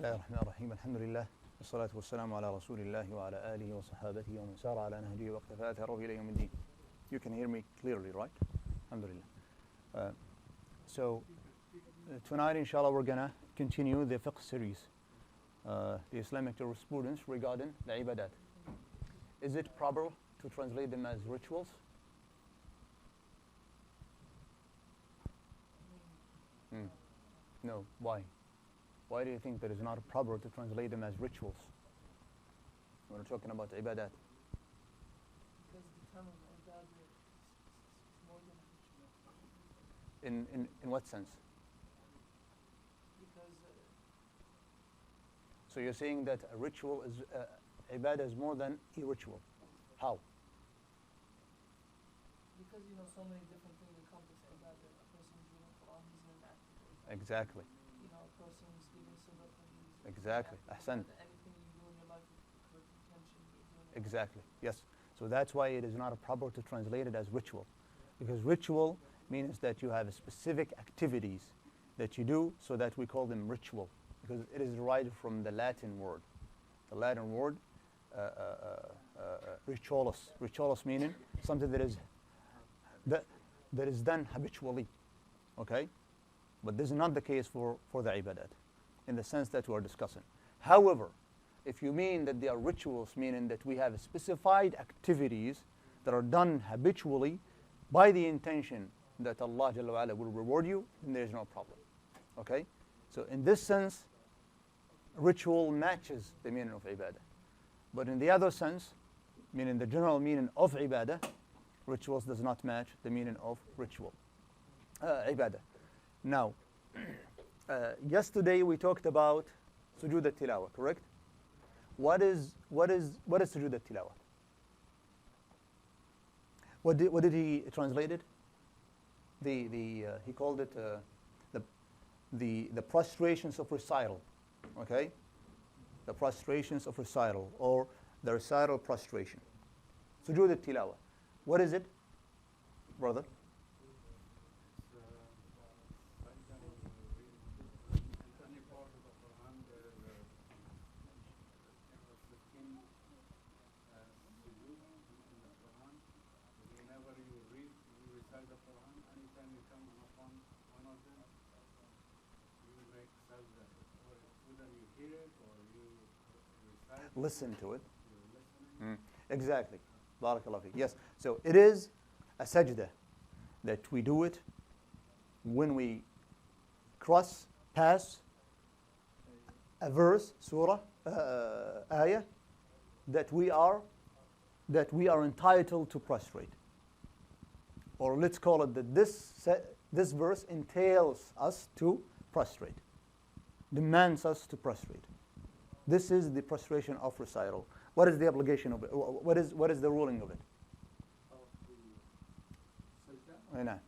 الله الرحمن الرحيم الحمد لله والصلاة والسلام على رسول الله وعلى آله وصحابته ومن سار على نهجه واقتفى أثره إلى يوم الدين. You can hear me clearly, right? Alhamdulillah. So tonight, inshallah, we're gonna continue the fiqh series, the Islamic jurisprudence regarding the ibadat. Is it proper to translate them as rituals? No. Why? Why do you think that it's not proper to translate them as rituals when we're talking about ibadat? Because the term of ibadah is more than a ritual. In what sense? Because So you're saying that a ritual is ibadah is more than a ritual. How? because so many different things encompass ibadah. A person's reading Quran, he's in an act of ibadah. Exactly. A person's giving sadaqah, he's Exactly. Ahsan. anything you do in your life with intention, you're doing it. Exactly. Yes. So that's why it is not proper to translate it as ritual, because ritual means that you have specific activities that you do, so that we call them ritual, because it is derived from the Latin word. The Latin word ritualis. Ritualis meaning something that is done habitually. Okay, but this is not the case for the ibadat, in the sense that we are discussing. However, if you mean that they are rituals, meaning that we have specified activities that are done habitually by the intention that Allah Jalla wa Ala will reward you, then there is no problem. Okay, so in this sense, ritual matches the meaning of ibadah. But in the other sense, meaning the general meaning of ibadah, rituals does not match the meaning of ritual, ibadah. Now, yesterday we talked about sujood al-tilawa, correct? What is sujood al-tilawa? What did he translate it? He called it the prostrations of recital. Okay, the prostrations of recital, or the recital prostration. Sujood al-tilawa. What is it, brother? Listen to it. Exactly. Barakallahu feek. Yes. So it is a sajda that we do it when we pass a verse, surah, ayah, that we are entitled to prostrate. Or let's call it that this verse entails us to prostrate, demands us to prostrate. This is the prostration of recital. What is the obligation of it? What is the ruling of it? No. That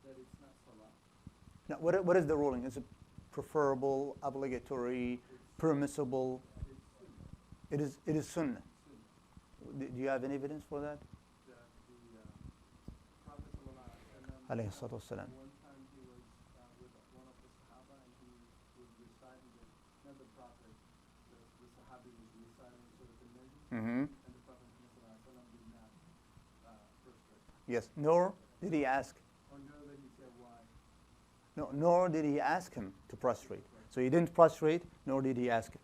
it's not salah. Now, what is the ruling? Is it preferable, obligatory, permissible? It is sunnah. Do you have any evidence for that? The Prophet Alayhi salatu wassalam. one time he was with one of the Sahaba, and he was reciting it. Not the Prophet, the Sahabi was reciting Surah Al-Najm, and the Prophet did not prostrate. Yes. Nor did he ask. Or no, that he said why. No. Nor did he ask him to prostrate. So he didn't prostrate, nor did he ask him.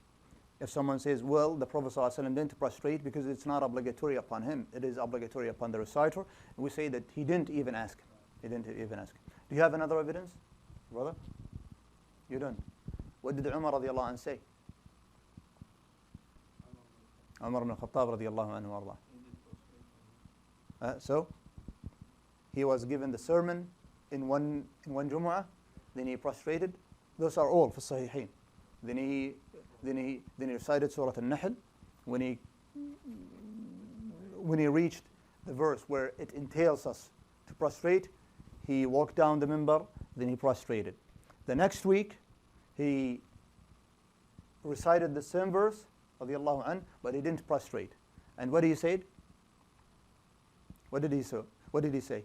If someone says, well, the Prophet ﷺ didn't prostrate because it's not obligatory upon him, it is obligatory upon the reciter, and we say that he didn't even ask him. He didn't even ask him. Do you have another evidence, brother? You don't. What did Umar radiallahu anhu say? Umar ibn Khattab radiallahu anhu arda. So he was given the sermon in one Jumu'ah, then he prostrated. Those are all for Sahihain. Then he recited Surah Al-Nahl. When he reached the verse where it entails us to prostrate, he walked down the minbar, then he prostrated. The next week, he recited the same verse, radiallahu anh, but he didn't prostrate. And what he said? What did he say? He said,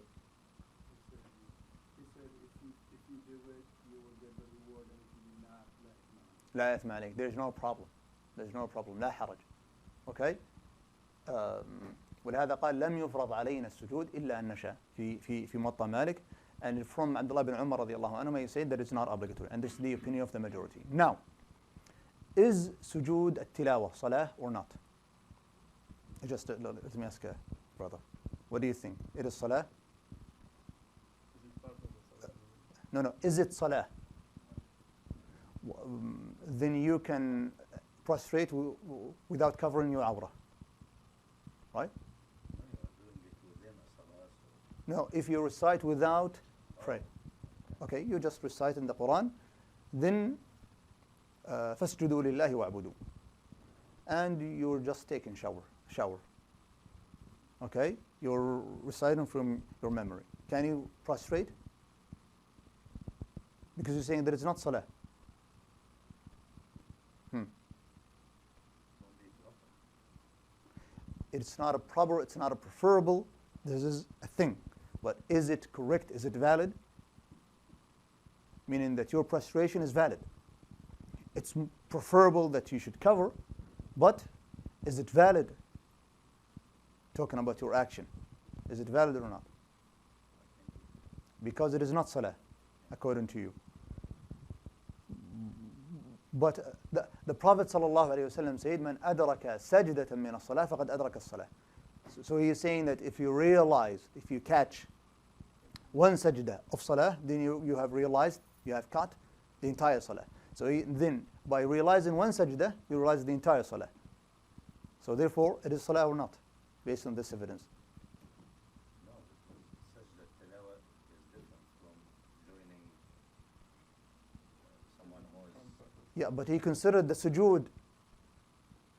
if you do it, you will get the reward, and if you do not, let it not. لا إثم عليك. There's no problem. There's no problem. لا حرج. Okay. ولهذا قال لم يفرض علينا السجود إلا أن نشاء في موطأ مالك. And from Abdullah bin Umar رضي الله عنهما, he said that it's not obligatory, and this is the opinion of the majority. Now, is sujood at-tilawa salah or not? Just let me ask, brother, what do you think? It is salah? No, is it salah? Then you can prostrate without covering your awrah, right? No, if you recite without pray. Okay, you just recite in the Quran, then فَاسْجُدُوا لِلَّهِ وَاعْبُدُوا. And you're just taking shower. Okay, you're reciting from your memory. Can you prostrate? Because you're saying that it's not salah. It's not a proper, it's not a preferable, this is a thing. But is it correct? Is it valid? Meaning that your prostration is valid. It's preferable that you should cover, but is it valid? Talking about your action. Is it valid or not? Because it is not salah, according to you. But the Prophet ﷺ said, "Man adraka sajdatan min as-salah, faqad adraka as-salah." So he is saying that if you realize, if you catch one sajda of salah, then you have realized, you have caught the entire salah. So then by realizing one sajda, you realize the entire salah. So therefore, it is salah or not, based on this evidence. No, because sajda tilawa is different from joining someone who is... Yeah, but he considered the sujood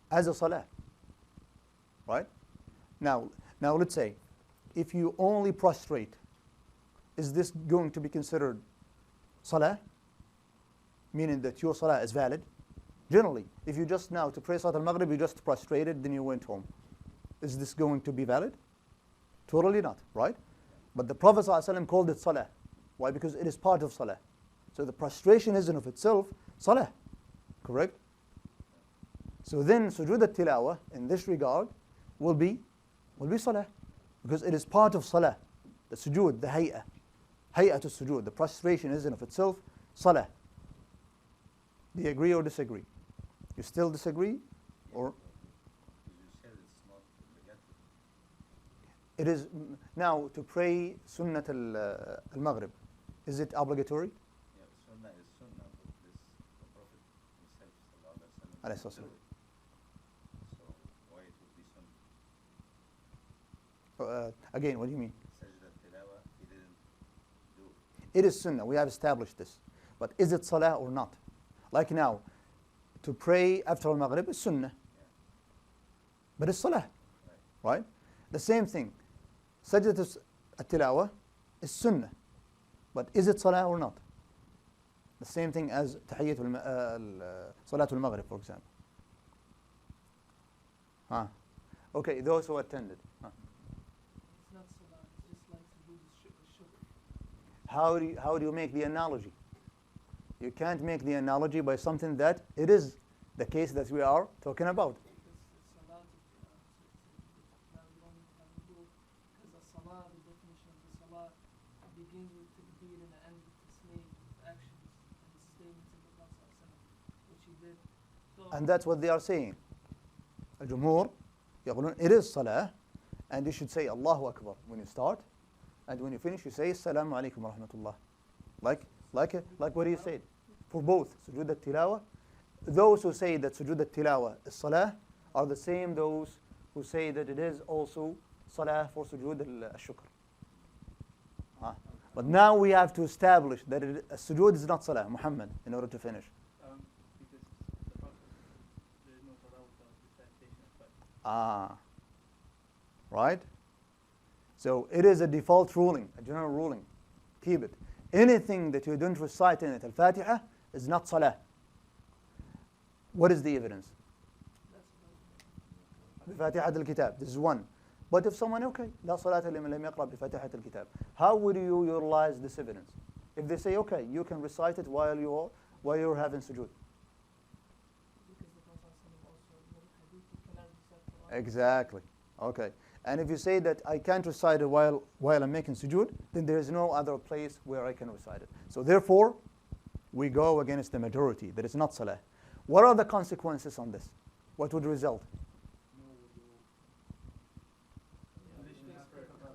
as a salah, right? Now let's say, if you only prostrate, is this going to be considered salah? Meaning that your salah is valid? Generally, if you just now to pray Salat al-Maghrib, you just prostrated, then you went home. Is this going to be valid? Totally not, right? But the Prophet ﷺ called it salah. Why? Because it is part of salah. So the prostration is in of itself salah, correct? So then sujood al-tilawa in this regard will be salah, because it is part of salah. The sujood, the hay'ah to sujood, the prostration is in of itself salah. Do you agree or disagree? You still disagree? Or You said it's not obligatory. it is now to pray sunnat al-maghrib. Is it obligatory? Yeah, sunnah is sunnah, but this, the Prophet himself, sallallahu Alayhi alayhi wa wasallam. So why it would be sunnah? Again, what do you mean? Sajda tilawa, he didn't do. It is sunnah. We have established this. But is it salah or not? Like now, to pray after al-maghrib is sunnah. Yeah. But it's salah, Right. right? The same thing. Sajdat al-tilawa is sunnah. But is it salah or not? The same thing as tahiyyat salat al-maghrib, for example. Okay, those who attended. It's not salah, it's just like sujood shukr. How do you make the analogy? You can't make the analogy by something that it is the case that we are talking about. Because it's salah, now you don't have to do it, because the salah, the definition of the salah begins with takbir and ends with taslim, actions and statements of the Prophet ﷺ, which he did. So And that's what they are saying. الجمهور يقولون it is salah, and you should say Allahu Akbar when you start, and when you finish you say Assalamu alaikum wa rahmatullah. Like what he said. For both sujood al-tilawa, those who say that sujood al-tilawa is salah are the same those who say that it is also salah for sujood al-shukr. But now we have to establish that sujood is not salah, Muhammad, in order to finish. because the Prophet, there is no salah without recitation of Fatiha. Right? So it is a default ruling, a general ruling. Keep it. Anything that you don't recite in it, al-Fatiha, is not salah. What is the evidence? بفاتحة الكتاب. This is one. But if someone, okay, لا صلاة لمن لم يقرأ بفاتحة الكتاب. How would you utilize this evidence? If they say, okay, you can recite it while you're having sujood. Exactly. Okay. And if you say that I can't recite it while I'm making sujood, then there is no other place where I can recite it. So therefore, we go against the majority. That is not salah. What are the consequences on this? What would result?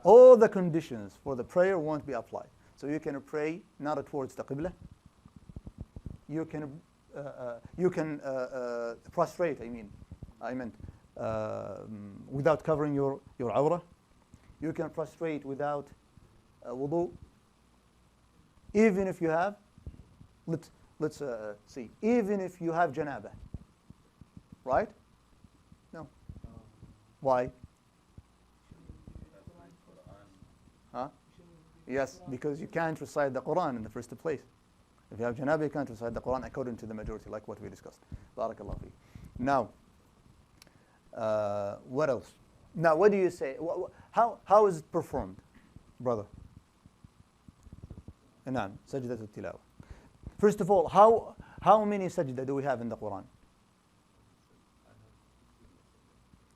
All the conditions for the prayer won't be applied. So you can pray not towards the qibla. You can prostrate. I meant without covering your awrah. You can prostrate without wudu. Even if you have, let's see. Even if you have janaba, right? No. Why? Huh? Yes, because you can't recite the Quran in the first place. If you have janaba, you can't recite the Quran according to the majority, like what we discussed. Barakallahu fi. Now, what else? Now, what do you say? How is it performed, brother? Naam, sajdat al-tilawa. First of all, how many sajda do we have in the Quran?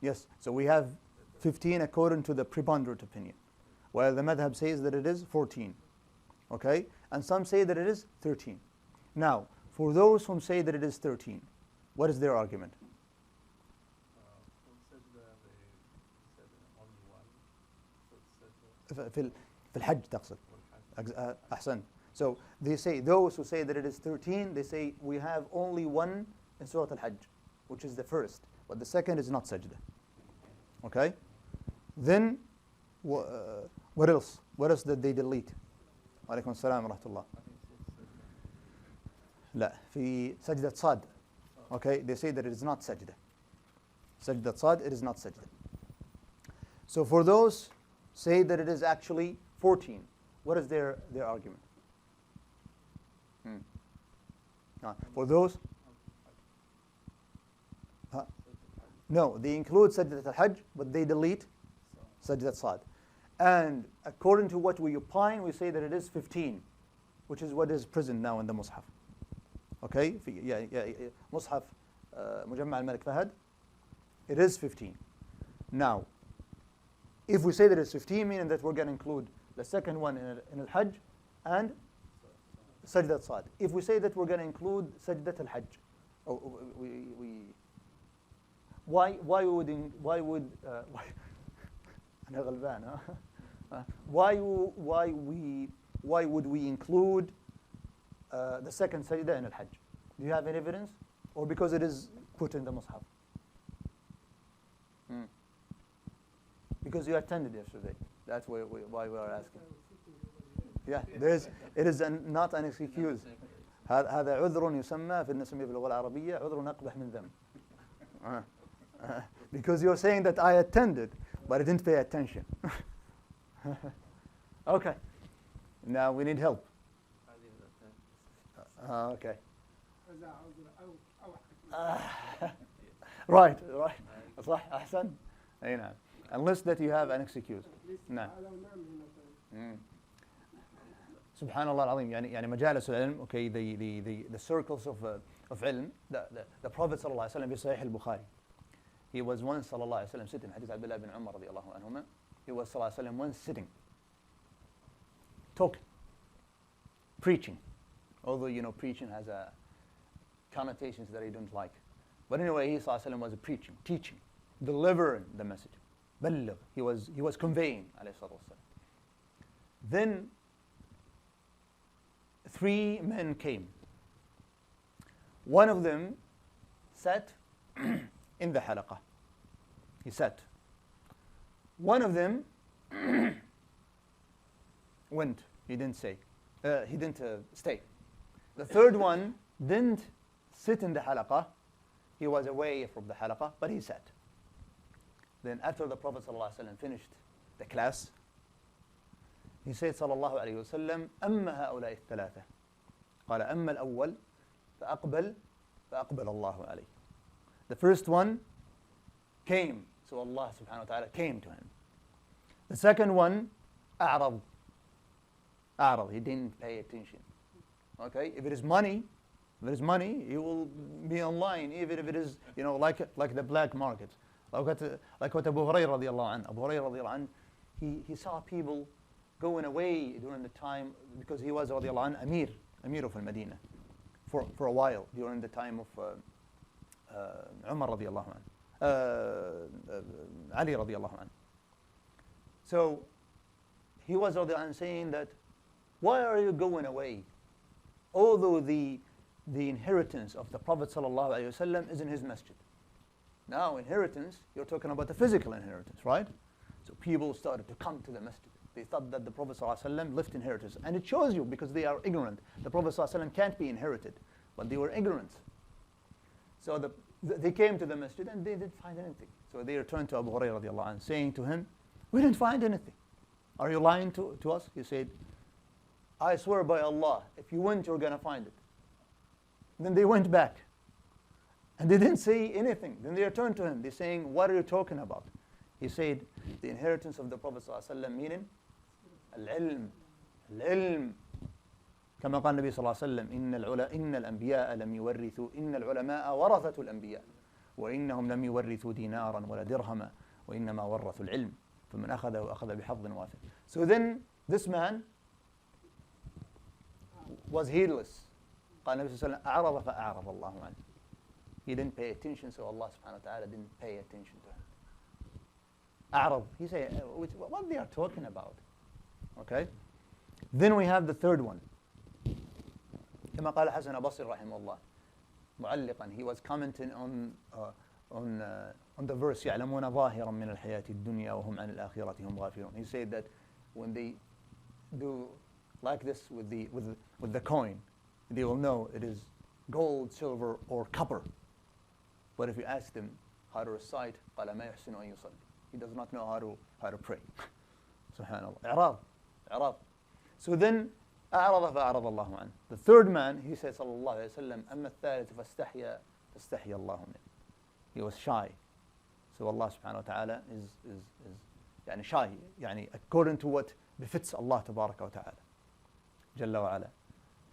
Yes, so we have 15 according to the preponderant opinion, while the madhab says that it is 14. Okay? And some say that it is 13. Now, for those who say that it is 13, what is their argument? في الحج تقصد. أحسن. So they say, those who say that it is 13, they say we have only one in Surah Al-Hajj, which is the first, but the second is not sajda. Okay? Then, what else? What else did they delete? عليكم السلام ورحمة الله. لا, في سجدة صاد. Okay, they say that it is not sajda. Sajda صاد, it is not sajda. So for those say that it is actually 14, what is their argument? For those, no, they include Sajdat al-Hajj, but they delete Sajdat Sad. And according to what we opine, we say that it is 15, which is what is present now in the Mus'haf. Okay? Mus'haf Mujamma al-Malik Fahad, it is 15. Now, if we say that it's 15, meaning that we're going to include the second one in al-Hajj and Sajdat Sad. If we say that we're going to include Sajdat al-Hajj, why would أنا غلبان why would we include the second sajda in al-Hajj? Do you have any evidence, or because it is put in the Mus'haf? Because you attended yesterday. That's why we are asking. Yeah, it is not an excuse. هذا عذر يسمى في نسميه في اللغة العربية عذر أقبح من ذنب. Because you're saying that I attended, but I didn't pay attention. Okay. Now we need help. Okay. Right. صح أحسن. أي نعم. Unless that you have an excuse. نعم. Subhanallah al-Azim. يعني مجالس العلم. Okay, the circles of ilm. The Prophet sallallahu alaihi wasallam في صحيح البخاري. He was once sallallahu alaihi wasallam sitting. Hadith Abdullah bin Umar radiyallahu anhuma. He was sallallahu alaihi wasallam once sitting, talking, preaching. Although preaching has connotations that I don't like. But anyway, he sallallahu alaihi wasallam was preaching, teaching, delivering the message. بلغ. He was conveying alayhi salatu wasallam. Then 3 men came. One of them sat in the halaqah. He sat. One of them went. He didn't say. He didn't stay. The third one didn't sit in the halaqah. He was away from the halaqah, but he sat. Then after the Prophet ﷺ finished the class, he said sallallahu alayhi wa sallam, أما هؤلاء الثلاثة. قال أما الأول فأقبل الله عليه. The first one came, so Allah subhanahu wa ta'ala came to him. The second one, أعرض. He didn't pay attention. Okay, if it is money, he will be online, even if it is, like the black market. like what Abu Hurairah radiallahu anh, Abu Hurairah radiallahu anh, he saw people going away during the time, because he was radiallahu anh, Amir of al-Madinah for a while during the time of Umar radiallahu anh, Ali radiallahu anh. So he was radiallahu anh saying that, why are you going away? Although the inheritance of the Prophet sallallahu alaihi wasallam is in his masjid. Now inheritance, you're talking about the physical inheritance, right? So people started to come to the masjid. They thought that the Prophet sallallahu alaihi wasallam left inheritance. And it shows you, because they are ignorant. The Prophet sallallahu alaihi wasallam can't be inherited, but they were ignorant. So they came to the masjid and they didn't find anything. So they returned to Abu Hurairah radiallahu anh, saying to him, we didn't find anything. Are you lying to us? He said, I swear by Allah, if you went, you're going to find it. Then they went back. And they didn't say anything. Then they returned to him. They're saying, what are you talking about? He said, the inheritance of the Prophet ﷺ meaning al-ilm. Al-ilm. كما قال النبي صلى الله عليه وسلم إن الأنبياء لم يورثوا إن العلماء ورثة الأنبياء وإنهم لم يورثوا دينارا ولا درهما وإنما ورثوا العلم فمن أخذه أخذ بحظ وافر. So then this man was heedless. قال النبي صلى الله عليه وسلم أعرض فأعرض الله عنه. He didn't pay attention, so Allah subhanahu wa ta'ala didn't pay attention to him. أعرض. He said, what they are talking about? Okay. Then we have the third one. كما قال حسن بصري رحمه الله معلقا. He was commenting on the verse يعلمون ظاهرا من الحياة الدنيا وهم عن الآخرة هم غافلون. He said that when they do like this with the coin, they will know it is gold, silver, or copper. But if you ask them how to recite, قال ما يحسن أن يصلي. He does not know how to pray. Subhanallah. إعراض. So then أعرض فأعرض الله عنه. The third man, he said صلى الله عليه وسلم أما الثالث فاستحيا الله منه. He was shy. So Allah subhanahu wa ta'ala is يعني shy, يعني according to what befits Allah تبارك وتعالى جل وعلا.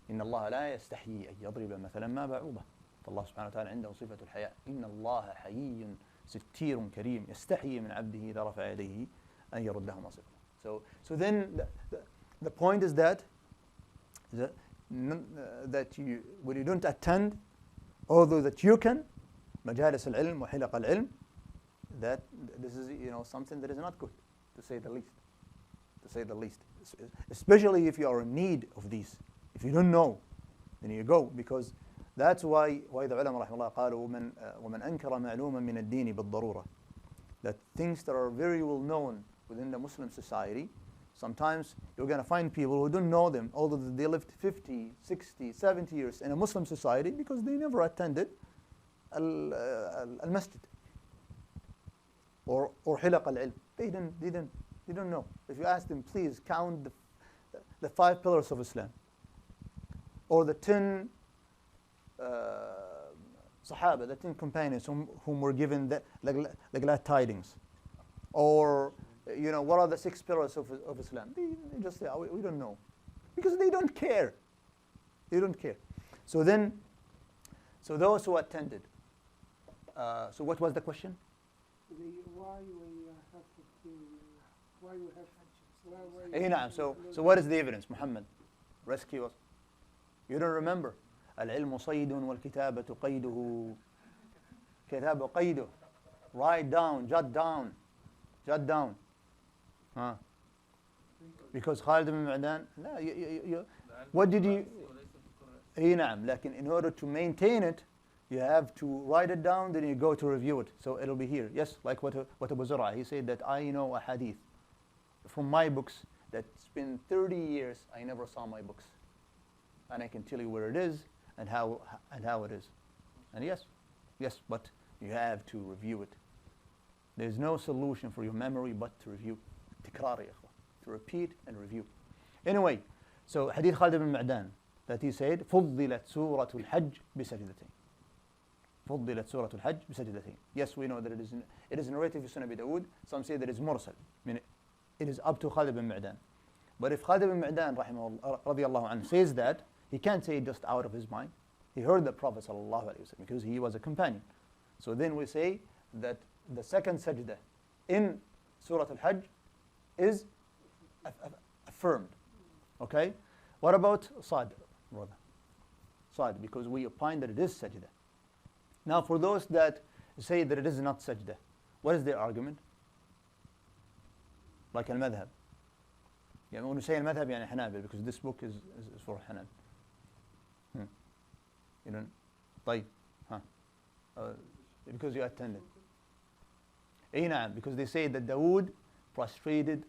إن الله لا يستحيي أن يضرب مثلا ما بعوضة. فالله سبحانه وتعالى عنده صفة الحياء. إن الله حيي ستير كريم يستحيي من عبده إذا رفع يديه أن يردهما صفرا. So then the point is that you, when you don't attend, although that you can مجالس العلم وحلق العلم, that this is something that is not good, to say the least. Especially if you are in need of these. If you don't know, then you go, because that's why the ulama رحمه الله قالوا ومن أنكر معلوما من الدين بالضرورة, that things that are very well known within the Muslim society, sometimes you're going to find people who don't know them, although they lived 50, 60, 70 years in a Muslim society because they never attended al-masjid or حلق العلم. They don't know. If you ask them, please count the 5 pillars of Islam, or the 10 Sahaba, the 10 companions whom were given the glad tidings, or what are the 6 pillars of Islam? They just say, we don't know, because they don't care. They don't care. So those who attended. So what was the question? Why we have Hajj? So what is the evidence? Muhammad, rescue us. You don't remember? العلم صيد والكتابة قيده. كتاب قيده. Write down, jot down. Because Khalid ibn Ma'dan, what did you? نعم. لكن in order to maintain it, you have to write it down, then you go to review it. So it'll be here. Yes, like what Abu Zubyar, he said that I know a hadith from my books that it's been 30 years I never saw my books. And I can tell you where it is and how it is. And yes, but you have to review it. There's no solution for your memory but to review. تكرار يا إخوة. To repeat and review. Anyway, so hadith Khalid ibn Ma'dan, that he said فضلت سورة الحج بسجدتين. فضلت سورة الحج بسجدتين. Yes, we know that it is narrated in Sunan Abi Dawood. Some say that it's mursal. I mean, it is up to Khalid ibn Ma'dan. But if Khalid ibn Ma'dan radiyallahu anhu says that, he can't say it just out of his mind. He heard the Prophet sallallahu alaihi wasallam because he was a companion. So then we say that the second sajda in Surah Al-Hajj is affirmed. Okay? What about Sad, brother? Sad, because we opine that it is sajda. Now, for those that say that it is not sajda, what is their argument? Like al-madhab. Yeah, when we say al-madhab, يعني Hanabil, because this book is for Hanab. You don't? طيب. Huh? Because you attended. نعم, because they say that Dawood prostrated,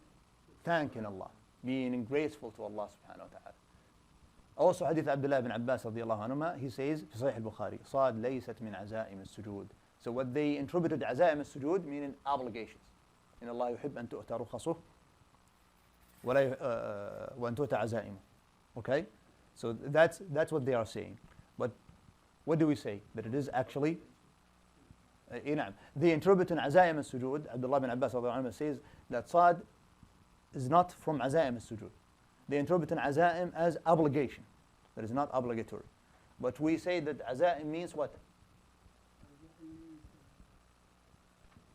thanking Allah, being grateful to Allah subhanahu wa ta'ala. Also, hadith Abdullah ibn Abbas radiallahu anhuma, he says, في صحيح البخاري, صاد ليست من عزائم السجود. So what they interpreted عزائم السجود meaning obligations. إن الله يحب أن تؤتى رخصه وأن تؤتى عزائمه. Okay? So that's what they are saying. But what do we say? That it is actually نعم. They interpret in عزائم السجود, Abdullah ibn Abbas radiallahu anhu says that صاد is not from عزائم السجود. They interpret in عزائم as obligation. That is not obligatory. But we say that عزائم means what?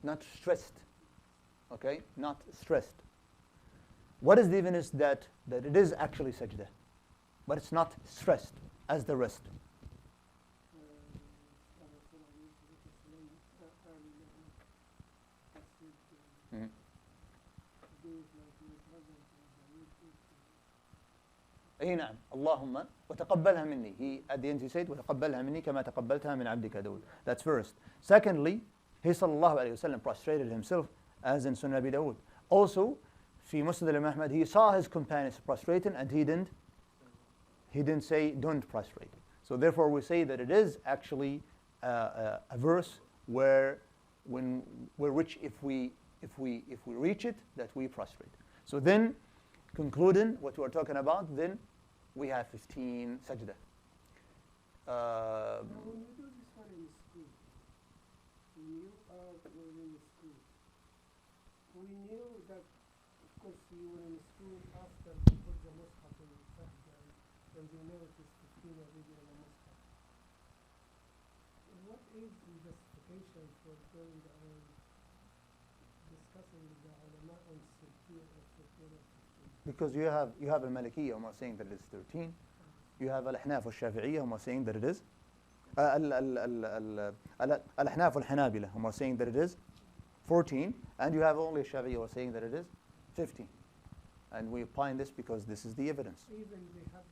Not stressed. Okay? Not stressed. What is the evidence that it is actually sajda, but it's not stressed as the rest? اي نعم اللهم وتقبلها مني. He at the end he said وتقبلها مني كما تقبلتها من عبدك داود. That's first. Secondly, he sallallahu alayhi wa sallam prostrated himself as in Sunnah Abi Dawud. Also, في Musnad Imam Ahmad, he saw his companions prostrating and he didn't say don't prostrate. So therefore we say that it is actually a verse where which if we reach it, that we prostrate. So then, concluding what we're talking about, then we have 15 sajda. When you do this one in school, you were in school. We knew that, of course, you were in school after you put the mushaf in the sajda, and you know it is 15 already in the mushaf. What is the justification for going on discussing with the ulama on 13 or 14 or 15? Because you have al-Malikiyya who are saying that it is 13. You have al-Ahnaf al-Shafi'iyya who are saying that it is al-Ahnaf al-Hanabila who are saying that it is 14, and you have only Shafi'iyya who are saying that it is 15. And we opine this because this is the evidence. Even they have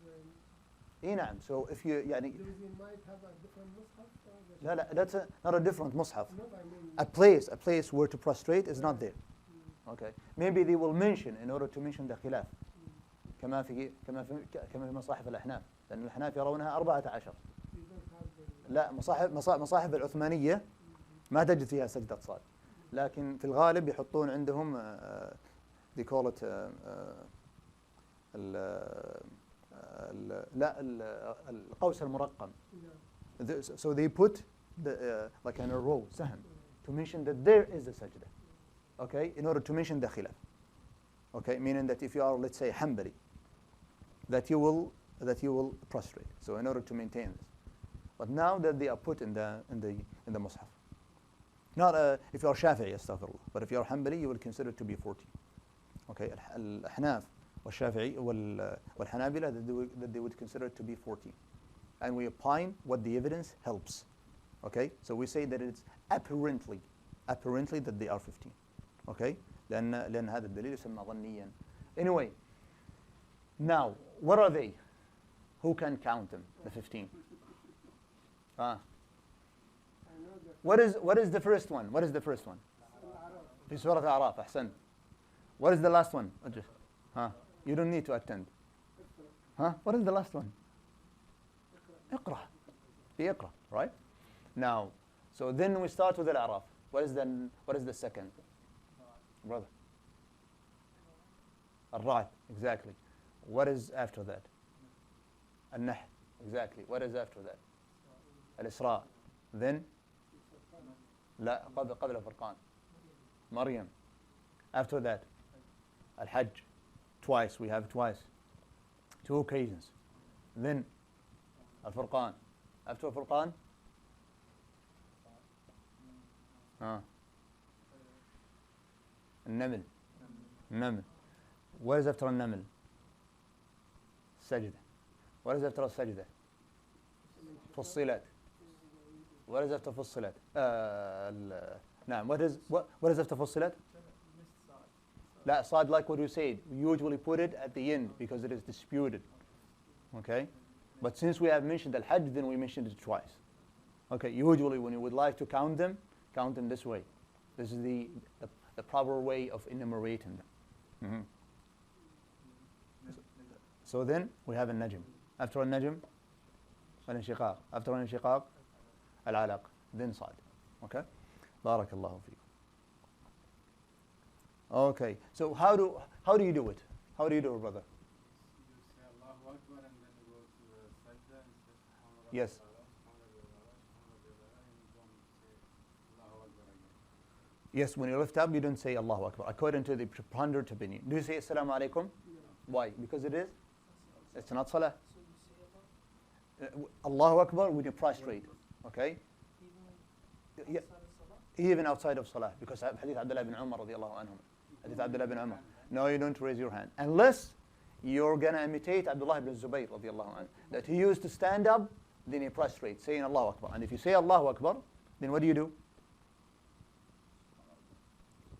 نعم. So if you يعني they might have a different mushaf. لا that's not a different mushaf. No, I mean, A place where to prostrate is not there. Okay. Maybe they will mention in order to mention the khilaf. كما في مصاحف الأحناف، لأن الأحناف يرونها 14. you don't have the لا مصاحف العثمانية ما تجد فيها سجدة صاد، لكن في الغالب يحطون عندهم they call it لا القوس المرقم. So they put like in a row سهم to mention that there is a sajda. Okay, in order to mention the khilaf. Okay, meaning that if you are, let's say, Hanbali, that you will prostrate. So in order to maintain this, but now that they are put in the mushaf, not if you are Shafi'i, astaghfirullah, but if you are Hanbali, you will consider it to be 14. Okay, al-Ahnaf wal-Shafi'i wal-Hanabila that they would consider it to be 14, and we opine what the evidence helps. Okay, so we say that it's apparently that they are 15. Okay, لأن هذا الدليل يسمى ظنيا. Anyway, now what are they? Who can count them? The 15. I know that What is the first one? What is the first one? في سورة الأعراف. أحسن. What is the last one? You don't need to attend. What is the last one? اقرأ. في اقرأ, right? Now, so then we start with Al-A'raf. What is the second? Brother. Al-Ra'd, exactly. What is after that? Al-Nahl, exactly. What is after that? Al-Isra. Then? لا قبل فرقان. Maryam. After that? Al-Hajj. Twice, we have twice. 2 occasions. Then? Al-Furqan. After Al-Furqan? النمل. النمل. What is after النمل? سجدة. What is after السجدة? فصلت. What is after فصلت? نعم. What is after فصلت? لا, صاد, like what you said, we usually put it at the end because it is disputed. Okay? But since we have mentioned al-Hajj, then we mentioned it twice. Okay, usually when you would like to count them this way. This is the proper way of enumerating them. So then we have al-Najm. After al-Najm, al-Inshiqaq. After al-Inshiqaq, al-Alaq. Then Sad. Okay? Barakallahu feekum. Okay, so how do you do it? How do you do it, brother? You say Allahu Akbar and then you go to Sajda and say Subhanallah. Yes. Yes, when you lift up, you don't say Allahu Akbar. According to the preponderant opinion. Do you say Assalamu alaikum? Why? Because it's not salah. Allahu Akbar when you prostrate. Okay? Yeah. Even outside of salah. Because Hadith Abdullah ibn Umar radiallahu anhum. Hadith Abdullah ibn Umar. No, you don't raise your hand. Unless you're going to imitate Abdullah ibn Zubayr radiallahu anhu. That he used to stand up, then he prostrate, saying Allahu Akbar. And if you say Allahu Akbar, then what do?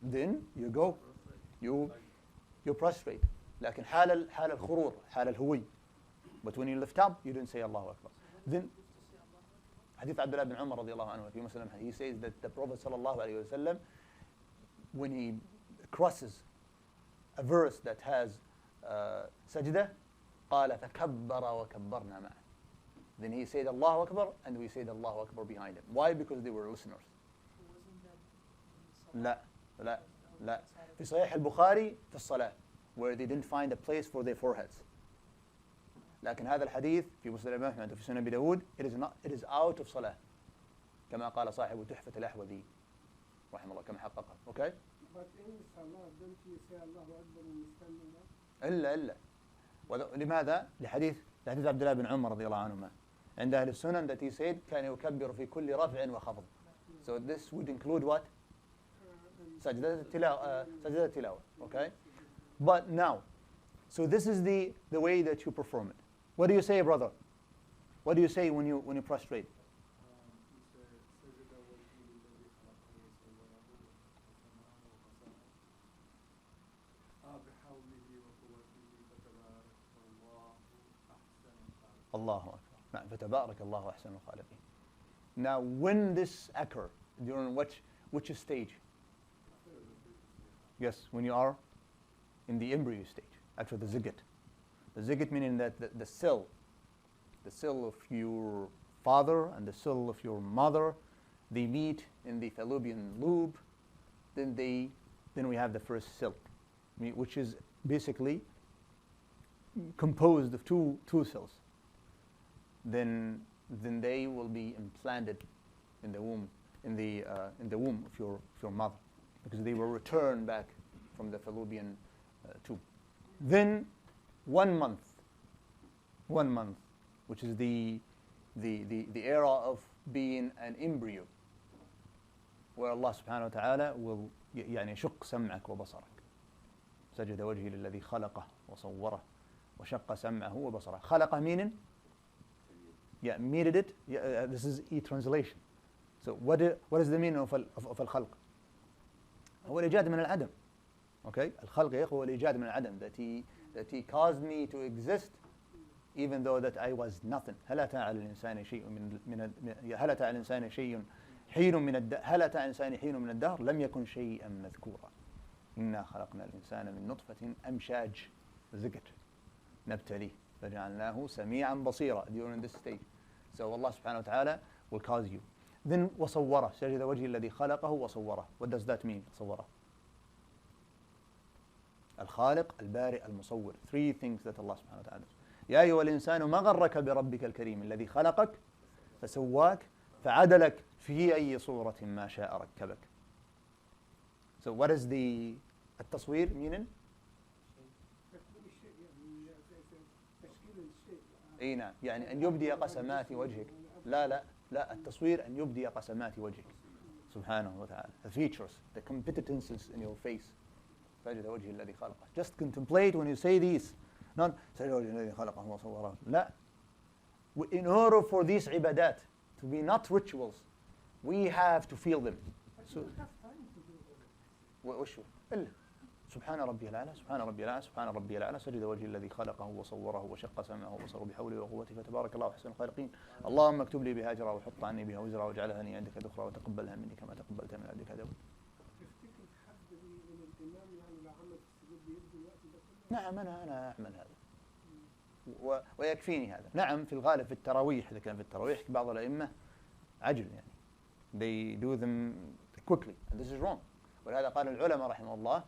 Then you go, you prostrate. لكن حال الخرور, حال الهوي. But when you lift up, you don't say Allahu Akbar. Then, Hadith Abdullah ibn Umar radiallahu anhu, if you Muslim, he says that the Prophet sallallahu alayhi wa sallam, when he crosses a verse that has sajda, قال فكبر وكبرنا معه. Then he said Allahu Akbar, and we said Allahu Akbar behind him. Why? Because they were listeners. لا في صحيح البخاري في الصلاة where they didn't find a place for their foreheads. لكن هذا الحديث في مسلم أحمد وفي سنن أبي داود it is out of صلاة كما قال صاحب تحفة الأحوذي رحمه الله كما حققه. Okay? But in Salah, don't you say Allahu Akbar when you're standing up? إلا لماذا؟ لحديث عبد الله بن عمر رضي الله عنهما عند أهل السنن that he said كان يكبر في كل رفع وخفض. So this would include what? سجدة التلاوة. Okay? But now, so this is the way that you perform it. What do you say, brother? What do you say when you prostrate? Allahu Akbar. نعم فتبارك الله أحسن الخالقين. Now, when this occur, during which stage? Yes, when you are in the embryo stage, after the zygote. The zygote meaning that the cell of your father and the cell of your mother, they meet in the fallopian lobe. Then we have the first cell, which is basically composed of two cells. Then they will be implanted in the womb of your mother, because they will return back from the fallopian tube. Then 1 month, which is the era of being an embryo, where Allah subhanahu wa ta'ala will يعني شق سمعك وبصرك. سجد وجهي للذي خلقه وصوره وشق سمعه وبصره. خلقه meaning meted it. This is a translation. So what is the meaning of الخلق? هو الإيجاد من العدم. Okay? الخلق يا إخوة هو الإيجاد من العدم. That he caused me to exist even though that I was nothing. هل أتى على الإنسان شيء هل أتى على الإنسان شيء حين من الدهر هل أتى على الإنسان حين من الدهر لم يكن شيئا مذكورا. إنا خلقنا الإنسان من نطفة أمشاج ذكر نبتليه فجعلناه سميعا بصيرا during this stage. So Allah subhanahu wa ta'ala will cause you. Then وصوره سجد وجه الذي خلقه وصوره. What does that mean? صوره. الخالق البارئ المصور. 3 things that Allah subhanahu wa ta'ala does. يا أيها الإنسان ما غرك بربك الكريم الذي خلقك فسواك فعدلك في أي صورة ما شاء ركبك. So what is the التصوير meaning? اي نعم يعني ان يبدي قسمات وجهك. لا التصوير ان يبدي قسمات وجهك سبحانه وتعالى. The features, the competences in your face. سجد وجه الذي خلقه. Just contemplate when you say these. Not سجد وجه الذي خلقه وصوره. لا. In order for these ibadat to be not rituals, we have to feel them. But you don't have time to do all وشو؟ إلا سبحان ربي الأعلى سبحان ربي الأعلى سبحان ربي الأعلى سجد وجه الذي خلقه وصوره وشق سمعه وبصره بحوله وقوته فتبارك الله أحسن الخالقين. اللهم اكتب لي بها أجرا وحط عني بها وزرا واجعلها لي عندك ذخرا وتقبلها مني كما تقبلت من عبدك داود. تفتكر حد من الإمام يعني لو عمل السجود بيدي الوقت ده كله؟ نعم أنا أعمل هذا ويكفيني هذا. نعم في الغالب في التراويح، إذا كان في التراويح بعض الأئمة عجل يعني they do them quickly and this is wrong. ولهذا قال العلماء رحمه الله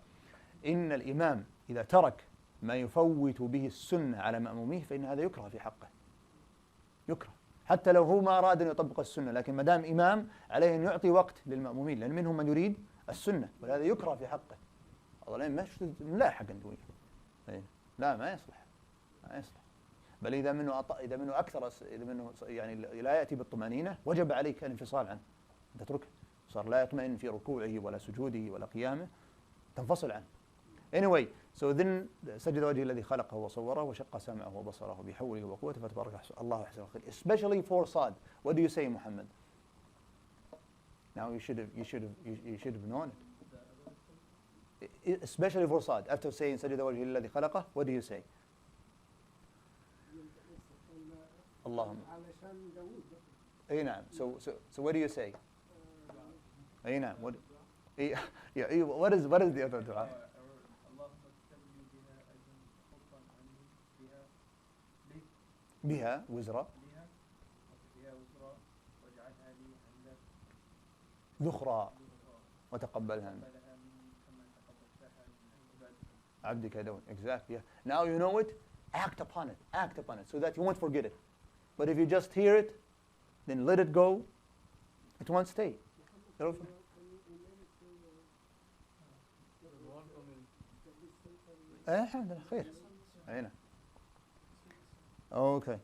إن الإمام إذا ترك ما يفوت به السنة على مأموميه فإن هذا يكره في حقه، يكره حتى لو هو ما أراد أن يطبق السنة، لكن ما دام إمام عليه أن يعطي وقت للمأمومين لأن منهم من يريد السنة، ولهذا يكره في حقه. هذا مش لا حق نقول لا ما يصلح، ما يصلح. بل إذا منه أكثر، إذا منه يعني لا يأتي بالطمأنينة وجب عليك الانفصال عنه، أن تتركه، صار لا يطمئن في ركوعه ولا سجوده ولا قيامه، تنفصل عنه. Anyway, so then سجد وجه الذي خلقه وصوره وشق سمعه وبصره بحوله وقوته فتبارك الله أحسن الخالقين. Especially for Sad. What do you say, Muhammad? Now you should have known it. Especially for Sad. After saying سجد وجه الذي خلقه, what do you say? اللهم. علشان داوود. أي نعم. So what do you say? أي نعم. What? What is the other dua? بها وزرا ذخرا وتقبلها من عبدك داود. Exactly. Yeah. Now you know it. Act upon it. Act upon it so that you won't forget it. But if you just hear it, then let it go. It won't stay. الحمد لله خير. هنا. Okay.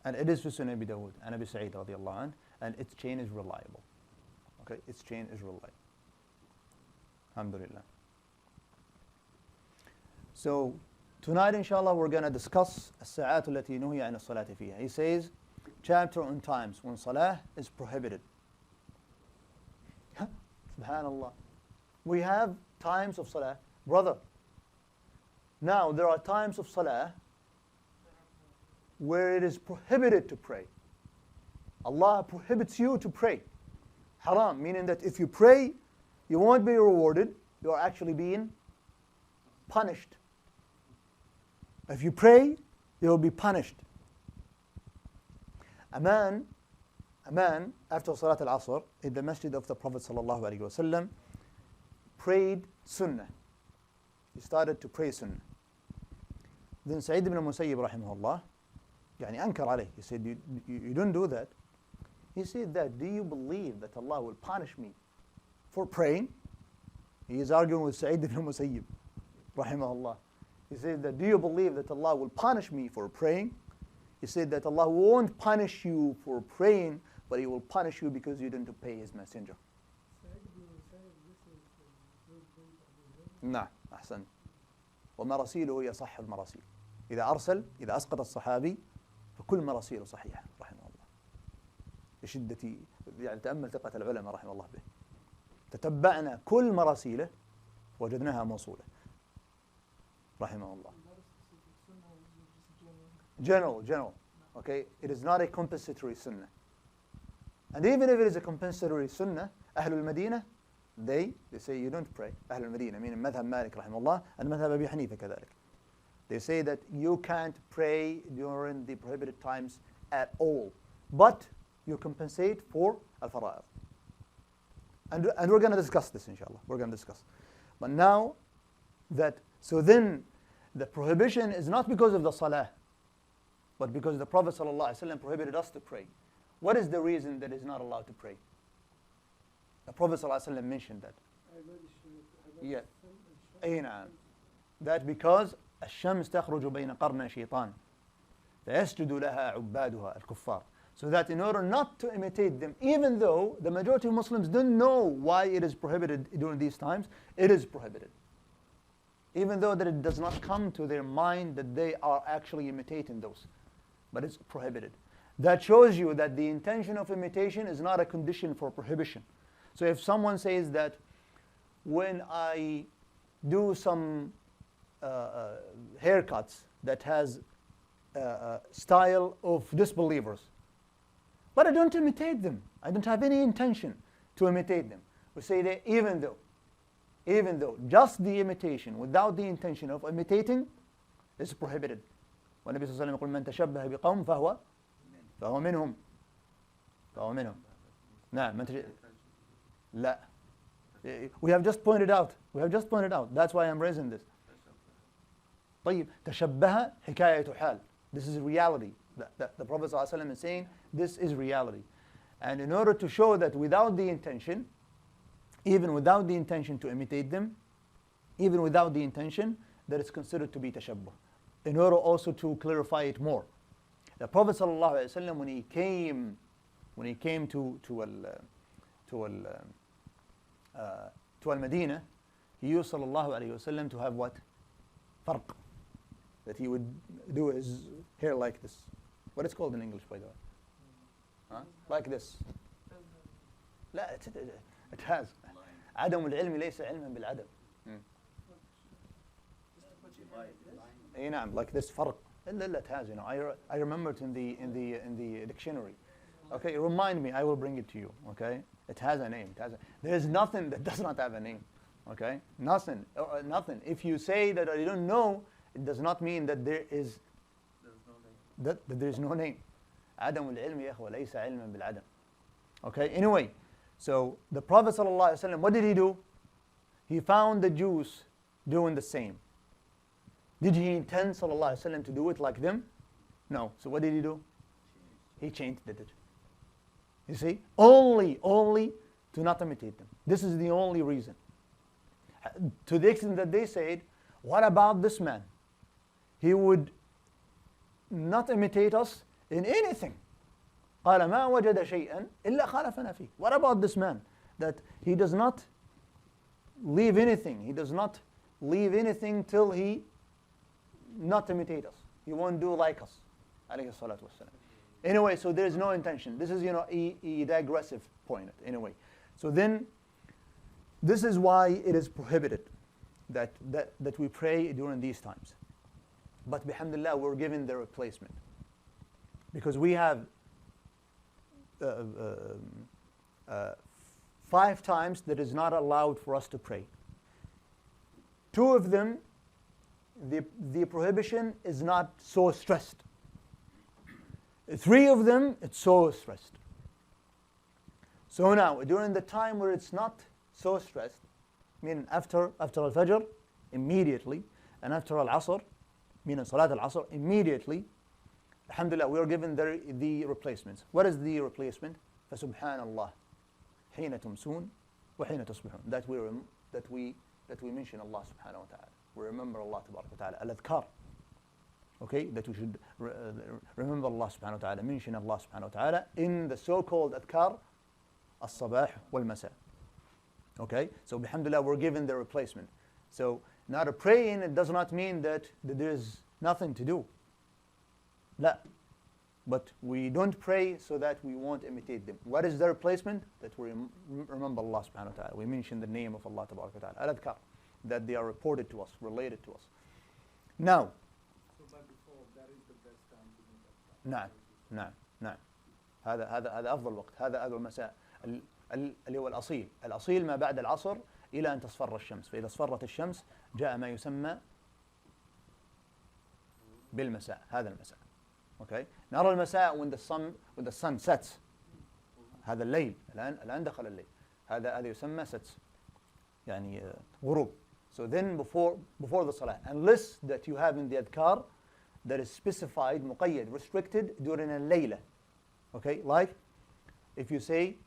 And it is في سنن أبي داود عن أبي سعيد رضي الله عنه, and its chain is reliable. Okay, its chain is reliable. Alhamdulillah. So tonight inshallah we're going to discuss الساعات التي نهي عن الصلاة فيها. He says chapter on times when salah is prohibited. Subhanallah. We have times of salah. Brother, now there are times of salah where it is prohibited to pray. Allah prohibits you to pray. Haram, meaning that if you pray, you won't be rewarded. You are actually being punished. If you pray, you will be punished. A man after Salat al-Asr in the masjid of the Prophet sallallahu alaihi wasallam prayed sunnah. He started to pray sunnah. Then Sa'id ibn al-Musayyib rahimahullah يعني أنكر عليه. He said, you don't do that. He said that, do you believe that Allah will punish me for praying? He is arguing with Sa'id ibn al-Musayyib rahimahullah. He said that, do you believe that Allah will punish me for praying? He said that Allah won't punish you for praying, but He will punish you because you didn't obey His messenger. نعم أحسن. ومراسيله هي صح المراسيل. إذا أسقط الصحابي فكل مراسيله صحيحة رحمه الله. لشدة يعني تأمل ثقة العلماء رحمه الله به. تتبعنا كل مراسيله وجدناها موصولة رحمه الله. General. Okay, it is not a compensatory sunnah. And even if it is a compensatory sunnah, أهل المدينة they say you don't pray. أهل المدينة meaning مذهب مالك رحمه الله and مذهب أبي حنيفة كذلك. They say that you can't pray during the prohibited times at all, but you compensate for al-fara'id. And we're going to discuss this inshallah. We're going to discuss. But now that, so then the prohibition is not because of the salah, but because the Prophet ﷺ prohibited us to pray. What is the reason that is not allowed to pray? The Prophet ﷺ mentioned that. Yeah. أي نعم. That because الشمس تخرج بين قرن شيطان فيسجد لها عبادها الكفار So that in order not to imitate them, even though the majority of Muslims don't know why it is prohibited during these times, it is prohibited. Even though that it does not come to their mind that they are actually imitating those. But it's prohibited. That shows you that the intention of imitation is not a condition for prohibition. So if someone says that when I do some haircuts that has style of disbelievers, but I don't imitate them, I don't have any intention to imitate them, we say that even though just the imitation without the intention of imitating is prohibited. والنبي صلى الله عليه وسلم يقول من تشبه بقوم فهو منهم. نعم. لا. We have just pointed out. That's why I'm raising this. طيب تشبه حكاية حال. This is reality. The Prophet صلى الله عليه وسلم is saying this is reality. And in order to show that without the intention, even without the intention to imitate them, even without the intention, that is considered to be tashabbuh. In order also to clarify it more. The Prophet صلى الله عليه وسلم when he came to al-Medina, he used صلى الله عليه وسلم to have what? فرق. That he would do his hair like this. What is called in English, by the way? Huh? Like this. لا, it has. عدم العلم ليس علما بالعدم. اي نعم, like this فرق. لا, it has, I remember it in the dictionary. Okay, remind me, I will bring it to you. Okay, it has a name. There is nothing that does not have a name. Okay, nothing. If you say that I don't know, it does not mean that there is that there is no name. عدم العلم يا أخوة ليس علما بالعدم. Okay, anyway, so the Prophet ﷺ, what did he do? He found the Jews doing the same. Did he intend ﷺ to do it like them? No. So what did he do? He changed it. You see? Only to not imitate them. This is the only reason. To the extent that they said, what about this man? He would not imitate us in anything. قال ما وجد شيئا إلا خالفنا فيه. What about this man? That he does not leave anything. He does not leave anything till he not imitate us. He won't do like us. عليه الصلاة والسلام. Anyway, so there is no intention. This is, a digressive point. Anyway, so then, this is why it is prohibited that we pray during these times. But bihamdillah, we're given the replacement. Because we have 5 times that is not allowed for us to pray. 2 of them, the prohibition is not so stressed. 3 of them, it's so stressed. So now, during the time where it's not so stressed, meaning after al-Fajr, immediately, and after al-Asr, meaning Salat al-Asr, immediately, alhamdulillah, we are given the replacements. What is the replacement? فَسُبْحَانَ اللَّهِ حِينَ تُمْسُونَ وَحِينَ تُصْبِحُونَ. That we mention Allah subhanahu wa ta'ala. We remember Allah tabarak wa ta'ala. Al-adhkar. Okay, that we should remember Allah subhanahu wa ta'ala, mention Allah subhanahu wa ta'ala in the so-called adhkar, al-sabah wal-masa. Okay, so bihamdulillah, we're given the replacement. So now to praying, it does not mean that there is nothing to do. La. But we don't pray so that we won't imitate them. What is the replacement? That we remember Allah subhanahu wa ta'ala. We mention the name of Allah tabarak wa ta'ala. Al-adhkar, that they are reported to us, related to us. Now, نعم هذا أفضل وقت. هذا المساء اللي هو الأصيل ما بعد العصر إلى أن تصفر الشمس. فإذا اصفرت الشمس جاء ما يسمى بالمساء. هذا المساء. Okay. نرى المساء when the sun sets. هذا الليل. الآن دخل الليل. هذا يسمى sets. يعني غروب. So then before the salah, unless that you have in the adhkar that is specified, مقيد, restricted during a layla. Okay, like if you say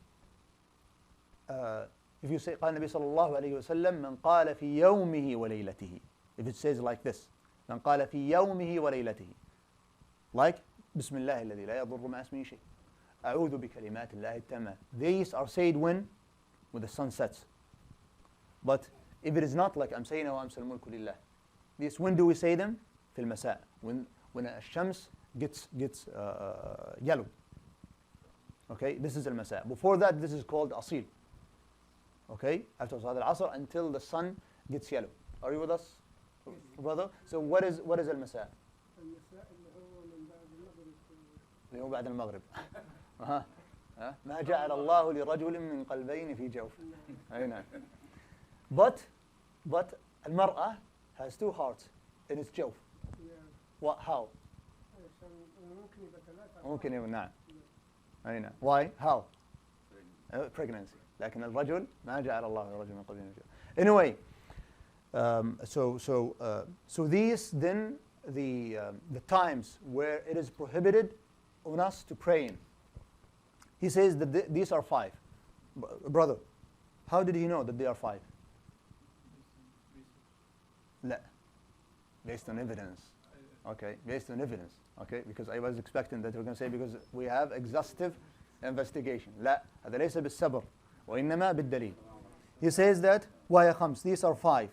قال النبي صلى الله عليه وسلم من قال في يومه وليلته. If it says like this, من قال في يومه وليلته, like بسم الله الذي لا يضر مع اسمه شيء. أعوذ بكلمات الله التامات. These are said when the sun sets. But if it is not like أمسينا وأمسى الملك لله, this, when do we say them? في المساء, when الشمس gets yellow. Okay, this is المساء. Before that, this is called أصيل. Okay, after Salat al-Asr until the sun gets yellow. Are you with us, brother? So what is المساء? المساء اللي هو من بعد المغرب. اللي هو بعد المغرب. ما جعل الله لرجل من قلبين في جوف. أي نعم. But المرأة has two hearts in its جوف. What? How? عشان ممكن يبقى ثلاثة. ممكن يبقى نعم. أي نعم. Why? How? Pregnancy. لكن الرجل ما جعل الله لرجل من قلبين في جوف. Anyway, so these then the times where it is prohibited on us to pray in. He says that these are 5. Brother, how did he know that they are 5? لا. Based on evidence. Okay, based on evidence. Okay, because I was expecting that you were going to say because we have exhaustive investigation. لا, هذا ليس بالصبر وإنما بالدليل. He says that وهي 5. These are 5.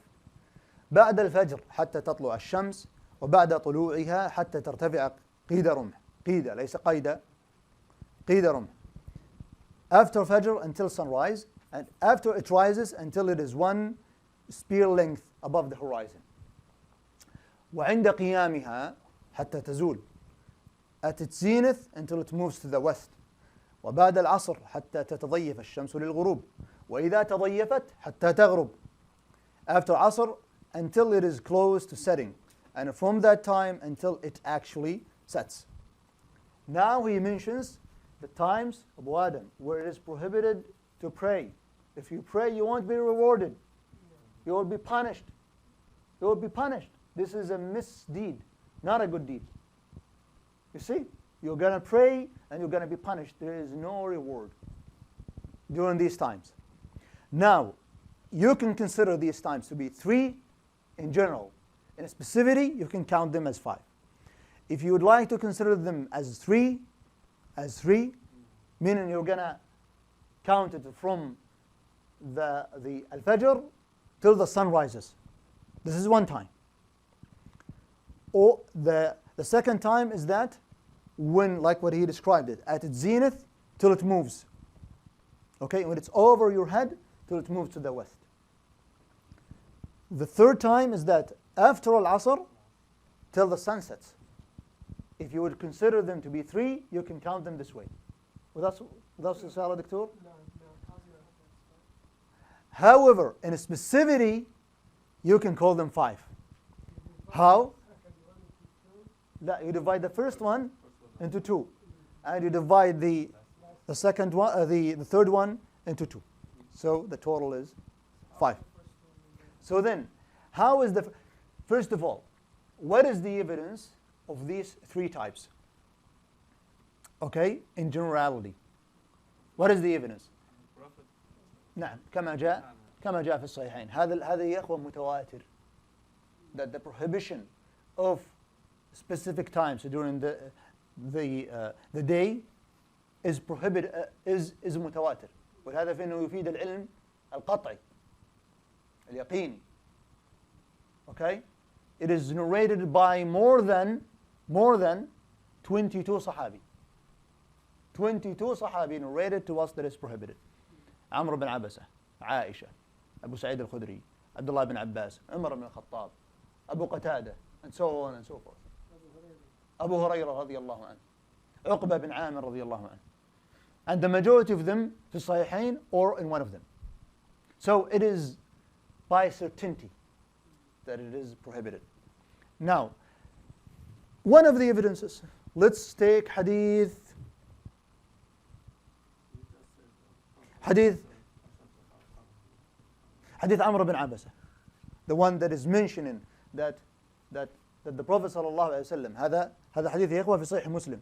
بعد الفجر حتى تطلع الشمس وبعد طلوعها حتى ترتفع قيد رمح. قيد ليس قيد. قيد رمح. After Fajr until sunrise, and after it rises until it is 1 spear length above the horizon. وعند قيامها حتى تزول. At its zenith until it moves to the west. وبعد العصر حتى تتضيف الشمس للغروب. وإذا تضيفت حتى تغرب. After Asr until it is close to setting. And from that time until it actually sets. Now he mentions the times, Abu Adam, where it is prohibited to pray. If you pray, you won't be rewarded. You will be punished. You will be punished. This is a misdeed, not a good deed. You see, you're going to pray and you're going to be punished. There is no reward during these times. Now, you can consider these times to be 3 in general. In specificity, you can count them as 5. If you would like to consider them as 3, meaning you're going to count it from the al-Fajr till the sun rises. This is one time. Or the second time is that when, like what he described it, at its zenith till it moves. Okay, when it's over your head till it moves to the west. The third time is that after al-Asr till the sun sets. If you would consider them to be 3, you can count them this way. Without Salah Doctor? However, in specificity, you can call them 5. How? You divide the first one into 2, and you divide the second one, the third one into 2. So the total is 5. So then, how is the first of all, what is the evidence of these 3 types? Okay, in generality, what is the evidence? نعم كما جاء في الصحيحين. هذا يا أخوة متواتر. That the prohibition of specific times during the day is prohibited is متواتر. ولهذا فإنه يفيد العلم القطعي اليقيني. Okay, it is narrated by more than 22 صحابي. 22 صحابي narrated to us that is prohibited. عمرو بن عبسة, عائشة, أبو سعيد الخدري, عبد الله بن عباس, عمر بن الخطاب, أبو قتادة, and so on and so forth. أبو هريرة رضي الله عنه, عقبة بن عامر رضي الله عنه. And the majority of them في الصحيحين or in one of them. So it is by certainty that it is prohibited. Now, one of the evidences, let's take hadith Amr bin Abasa, the one that is mentioning that the Prophet sallallahu alaihi wasallam, هذا حديث يا إخوة في صحيح مسلم.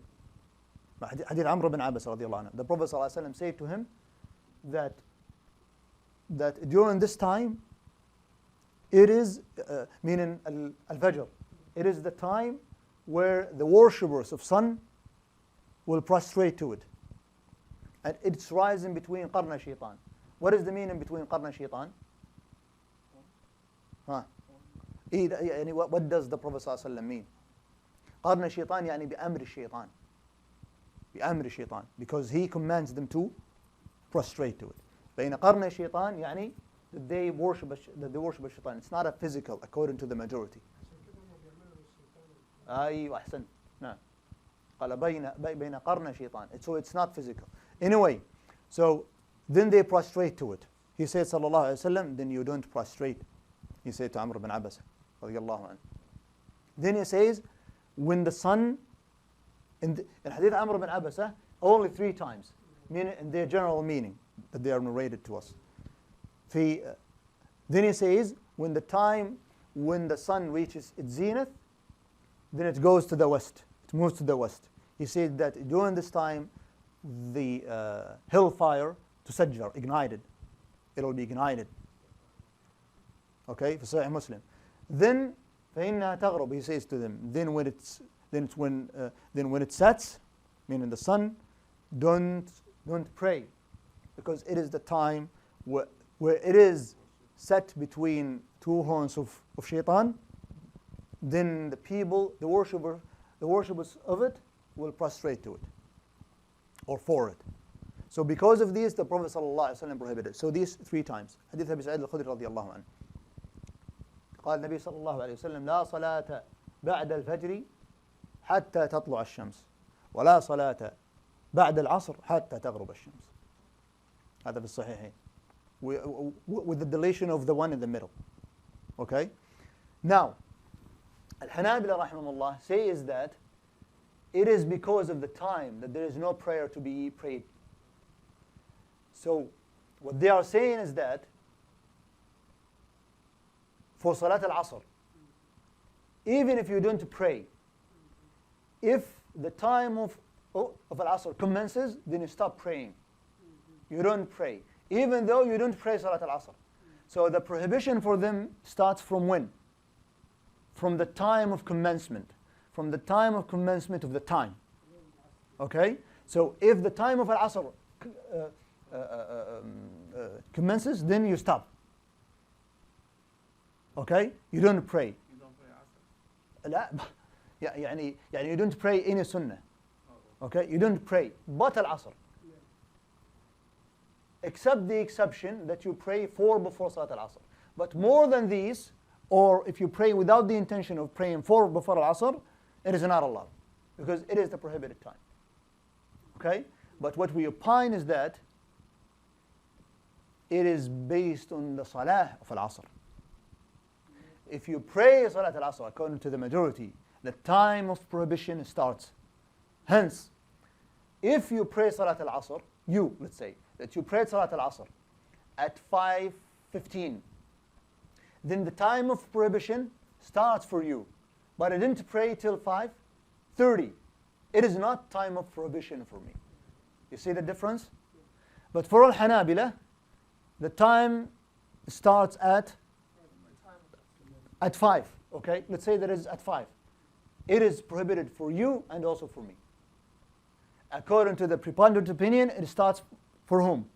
حديث عمرو بن عبسة رضي الله عنه. The Prophet sallallahu alaihi wasallam said to him that during this time, it is meaning al-Fajr, it is the time where the worshippers of sun will prostrate to it. and it's rising between qarna shaitan. What is the meaning between qarna shaitan? Huh? يعني what does the Prophet صلى الله عليه وسلم mean? قرن الشيطان يعني بأمر الشيطان. بأمر الشيطان, because he commands them to prostrate to it. بين قرن الشيطان يعني that they worship الشيطان. It's not a physical according to the majority. أيوة أحسن. نعم. قال بين قرن الشيطان. So it's not physical. Anyway, so then they prostrate to it. He said صلى الله عليه وسلم, then you don't prostrate. He said to Amr ibn Abbas رضي الله عنه. Then he says, when the sun, in Hadith Amr ibn Abbas, only 3 times, meaning in their general meaning that they are narrated to us. Then he says, when the sun reaches its zenith, then it goes to the west. It moves to the west. He said that during this time, the hellfire to sajjar, ignited. It will be ignited. Okay, for Sahih Muslim. Then فإنها تغرب, he says to them, then when it sets, meaning the sun, don't pray, because it is the time where it is set between 2 horns of shaitan. Then the people, the worshippers of it, will prostrate to it or for it. So because of this, the Prophet ﷺ prohibited. So these 3 times. Hadith Abi Sa'id al-Khudri رضي الله عنه. قال النبي صلى الله عليه وسلم لا صلاة بعد الفجر حتى تطلع الشمس ولا صلاة بعد العصر حتى تغرب الشمس. هذا في الصحيحين. With the deletion of the one in the middle. Okay? Now, Al-Hanabila rahimahullah says that it is because of the time that there is no prayer to be prayed. So, what they are saying is that for Salat al-Asr, even if you don't pray, if the time of al-Asr commences, then you stop praying. You don't pray, even though you don't pray Salat al-Asr. So the prohibition for them starts from when? From the time of commencement. From the time of commencement of the time. Okay? So if the time of al-Asr commences, then you stop. Okay? You don't pray. You don't pray Asr? لا يعني you don't pray any sunnah. Okay? You don't pray but al-Asr. Except the exception that you pray 4 before Salat al-Asr. But more than these, or if you pray without the intention of praying 4 before al-Asr, it is not allowed, because it is the prohibited time. Okay? But what we opine is that it is based on the salah of al-Asr. If you pray Salat al-Asr according to the majority, the time of prohibition starts. Hence, if you pray Salat al-Asr, let's say, that you prayed Salat al-Asr at 5:15, then the time of prohibition starts for you. But I didn't pray till 5:30. It is not time of prohibition for me. You see the difference? But for al-Hanabila, the time starts at 5. Okay? Let's say that it is at 5. It is prohibited for you and also for me. According to the preponderant opinion, it starts for whom?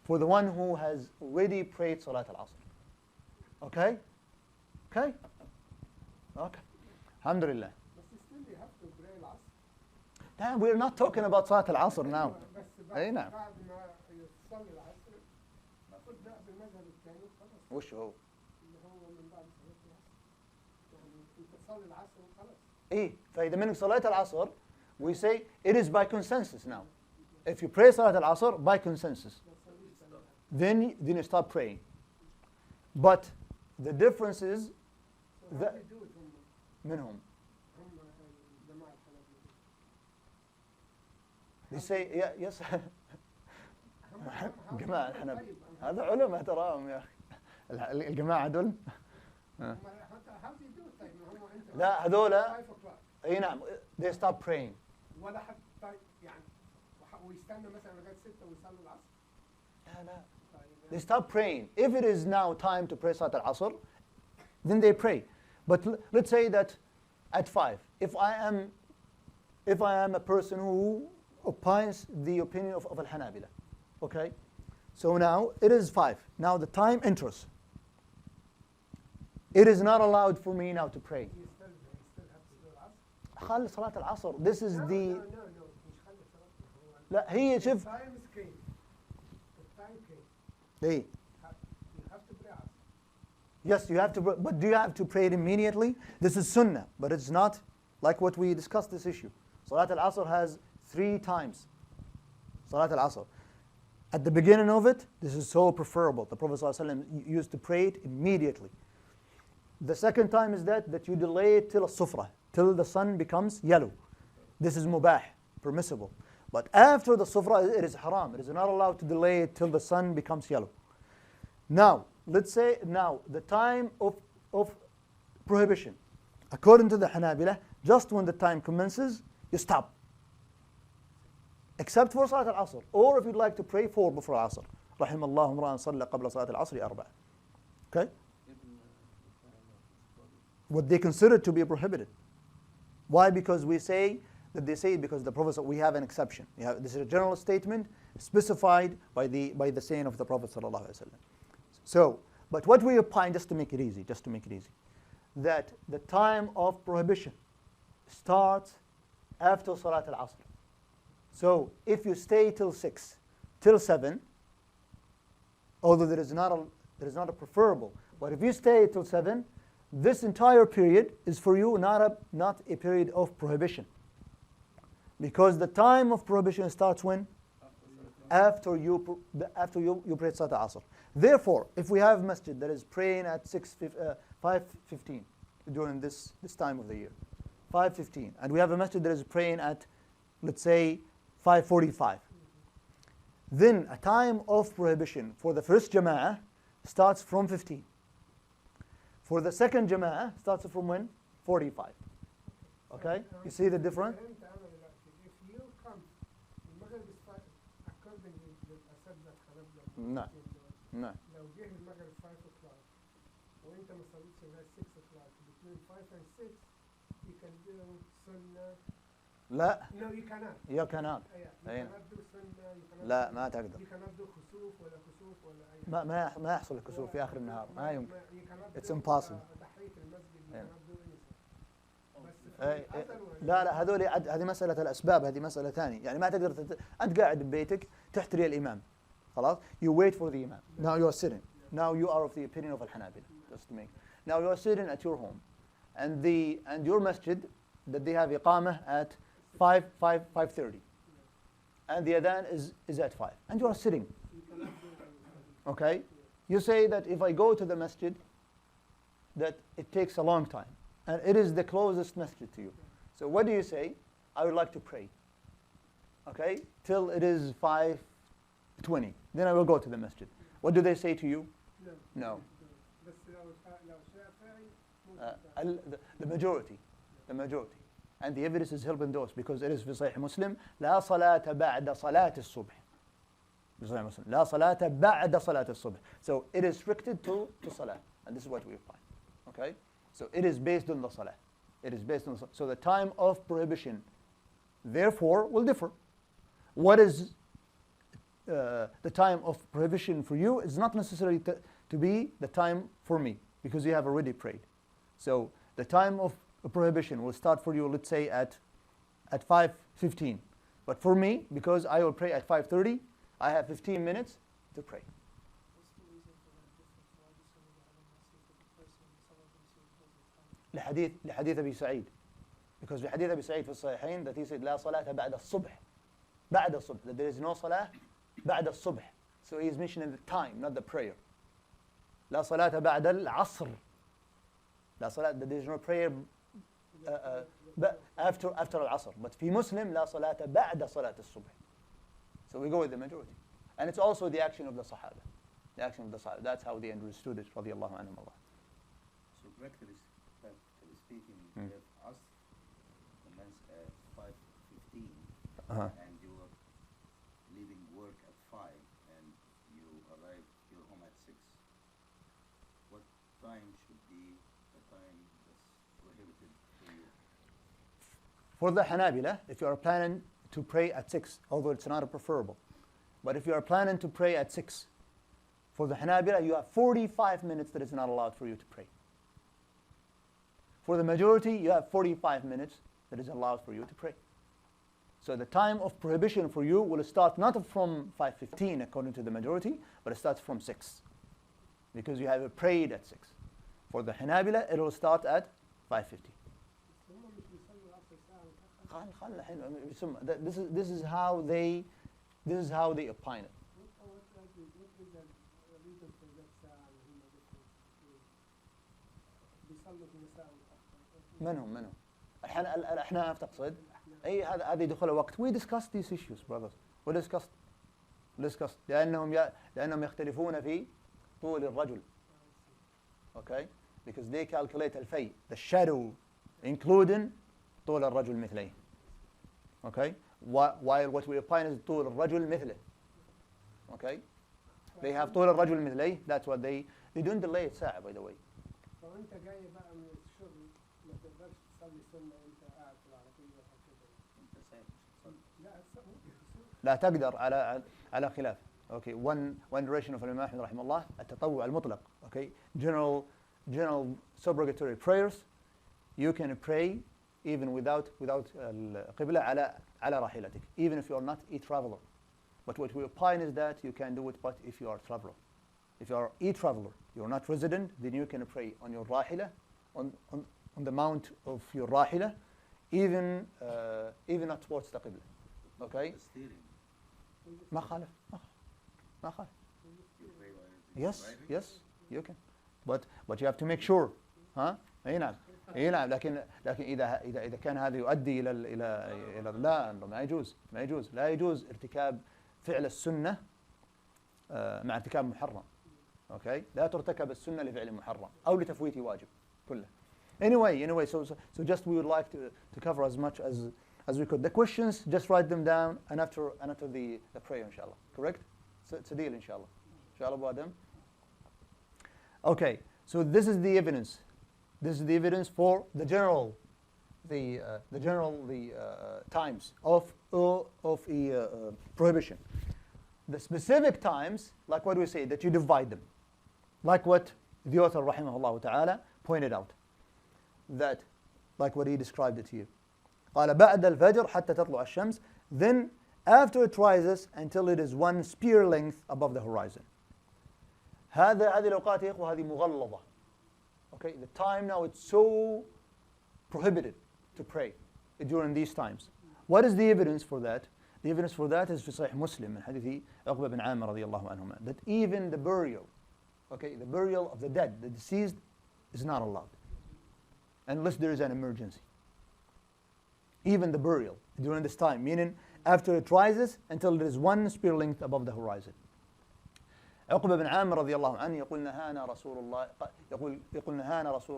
For the one who has already prayed Salat al-Asr. Okay? Okay? Okay. Alhamdulillah. But still you have to pray العصر. Nah, we're not talking about Salat al-Asr now. بس أي نعم. بعد ما يصلي العصر تبدأ بالمذهب الثاني خلاص. وش هو؟ اللي هو من بعد صلاة العصر. يعني انت تصلي العصر وخلاص. إيه فإذا من صلاة العصر, we say it is by consensus now. If you pray Salat al-Asr by consensus, then you stop praying. But the difference is So how that do you do it منهم. هم الجماعة الحنابلة. They say yes. هم جماعة الحنابلة. طيب. هذا علماء تراهم يا أخي. الجماعة دول. how do you do it طيب؟ ما هم انت لا هذولا 5 o'clock. أي نعم. They stop praying. ولا حد طيب يعني ويستنى مثلا لغايه 6 ويصلي العصر. لا. طيب They stop praying. If it is now time to pray Salat al-Asr, then they pray. But let's say that at 5, if I am a person opines the opinion of al-Hanabila. Okay? So now it is 5. Now the time enters. It is not allowed for me now to pray. You still have to do العصر. خلي صلاة العصر. This is No, the... no, مش خلي صلاة. لا هي The شوف. time came. The time came. Hey. You have to pray عصر. Yes, you have to, but do you have to pray it immediately? This is sunnah, but it's not like what we discussed this issue. Salat al-Asr has 3 times. Salat al-Asr. At the beginning of it, this is so preferable. The Prophet ﷺ used to pray it immediately. The second time is that you delay it till as-sufra, till the sun becomes yellow. This is mubah, permissible. But after the sufra, it is haram. It is not allowed to delay it till the sun becomes yellow. Now, let's say now the time of prohibition. According to the Hanabila, just when the time commences, you stop. Except for Salat al-Asr. Or if you'd like to pray 4 before Asr. رحم الله امرأ صلى قبل صلاة العصر 4. Okay? What they consider to be prohibited. Why? Because we say that they say because the Prophet, we have an exception. This is a general statement specified by the saying of the Prophet sallallahu alaihi wasallam. So, but what we opine, just to make it easy, that the time of prohibition starts after Salat al-Asr. So, if you stay till 6, till 7, although there is not a preferable, but if you stay till 7, this entire period is for you not a period of prohibition. Because the time of prohibition starts when? After you pray Salat al-Asr. Therefore, if we have masjid that is praying at 5:15 during this time of the year, 5:15, and we have a masjid that is praying at, let's say, 5:45, then a time of prohibition for the first jama'ah starts from 15. For the second jama'ah starts from when? 45. Okay? You see the difference? If you come, المغرب is 5, according to the أساتذة الحنابلة. No. No. لو جه المغرب 5 o'clock وانت ما صليتش لغاية 6 o'clock, between 5 and 6 you can do sunnah. لا. No, you cannot. You cannot. You cannot do sunnah. You cannot لا ما تقدر. You cannot do خسوف ولا كسوف ولا أي ما يحصل الكسوف في آخر النهار. ما يمكن. You cannot It's do impossible. تحية المسجد. You Yeah. cannot do anything. بس أي في الأصل ولا- لا هذول هذه مسألة الأسباب، هذه مسألة ثانية. يعني ما تقدر أنت قاعد ببيتك تحتري الإمام. خلاص؟ You wait for the imam. Now you are sitting. Now you are of the opinion of al-Hanabila. Just to make. Now you are sitting at your home, and your masjid that they have iqamah at 5:30, and the adhan is at 5, and you are sitting. Okay? You say that if I go to the masjid, that it takes a long time, and it is the closest masjid to you. So what do you say? I would like to pray. Okay? Till it is 5:20. Then I will go to the masjid. What do they say to you? No. بس لو شافعي ممكن The majority. And the evidence is helping those because it is في صحيح مسلم لا صلاة بعد صلاة الصبح. في صحيح مسلم لا صلاة بعد صلاة الصبح. So it is restricted to salah, and this is what we find. Okay? So it is based on the salah. So the time of prohibition, therefore, will differ. What is the time of prohibition for you is not necessarily to be the time for me, because you have already prayed. So the time of prohibition will start for you, let's say, at 5:15. But for me, because I will pray at 5:30, I have 15 minutes to pray. What's the reason for that difference? Why do some of the ulama say for the person, some of them say it doesn't count? لحديث أبي سعيد. Because في حديث أبي سعيد في الصحيحين that he said لا صلاة بعد الصبح. بعد الصبح. That there is no salah بعد الصبح. So he is mentioning the time, not the prayer. لا صلاة بعد العصر. لا صلاة, that there is no prayer after al-Asr. But في مسلم لا صلاة بعد صلاة الصبح. So we go with the majority. And it's also the action of the Sahaba. That's how they understood it, رضي الله عنهم الله. So practically speaking, if us commence at 5:15 and you are leaving work at 5 and you arrive your home at 6, what time should be the time that's prohibited for you? For the Hanabila, if you are planning to pray at 6, although it's not a preferable. But if you are planning to pray at 6, for the Hanabila, you have 45 minutes that is not allowed for you to pray. For the majority, you have 45 minutes that is allowed for you to pray. So the time of prohibition for you will start not from 5:15 according to the majority, but it starts from 6. Because you have prayed at 6. For the Hanabila, it will start at 5:50. This is how they opine it. منهم الأحناف تقصد؟ أي هذا يدخل وقت. We discussed these issues, brothers. We discussed لأنهم يختلفون في طول الرجل. Okay? Because they calculate الفي, the shadow, including طول الرجل مثله. Okay? While what we opine is طول الرجل مثله. Okay? They have طول الرجل مثله. That's what they don't delay it ساعة, by the way. فأنت جاي بقى من الشغل ما تقدرش تصلي سنة وأنت قاعد في العربية وهكذا. لا تقدر على خلاف. Okay, one narration of Imam Ahmad رحمه الله التطوع المطلق. Okay, general supererogatory prayers, you can pray even without القبلة على راحلتك, even if you are not a traveler. But what we opine is that you can do it, but if you are a traveler. If you are a traveler, you are not resident, then you can pray on your rahila, on the mount of your rahila, even not towards the qibla. Okay? ما خالف. Yes, you can. But you have to make sure. ها؟ اي نعم. لكن إذا كان هذا يؤدي إلى لا ما يجوز ارتكاب فعل السنة مع ارتكاب محرم. Okay? لا ترتكب السنة لفعل محرم أو لتفويت واجب كله. Anyway, so just we would like to cover as much as we could. The questions, just write them down, and after the prayer, inshallah. Correct? So it's a deal, inshallah. Inshallah, Abu Adam. Okay, so this is the evidence. This is the evidence for the general times of prohibition. The specific times, like what we say, that you divide them. Like what the author, rahimahullah ta'ala, pointed out. That, like what he described it to you. قال بعد الفجر حتى تطلع الشمس. Then, after it rises until it is 1 spear length above the horizon. هذه الأوقات يا إخوة هذه مغلظة. Okay, the time now it's so prohibited to pray during these times. What is the evidence for that? The evidence for that is في صحيح مسلم من حديث عقبة بن عامر رضي الله عنهما, that even the burial of the dead, the deceased, is not allowed unless there is an emergency. Even the burial during this time, meaning after it rises until there is 1 spear length above the horizon. عقبة بن عامر رضي الله عنه يقول نهانا رسول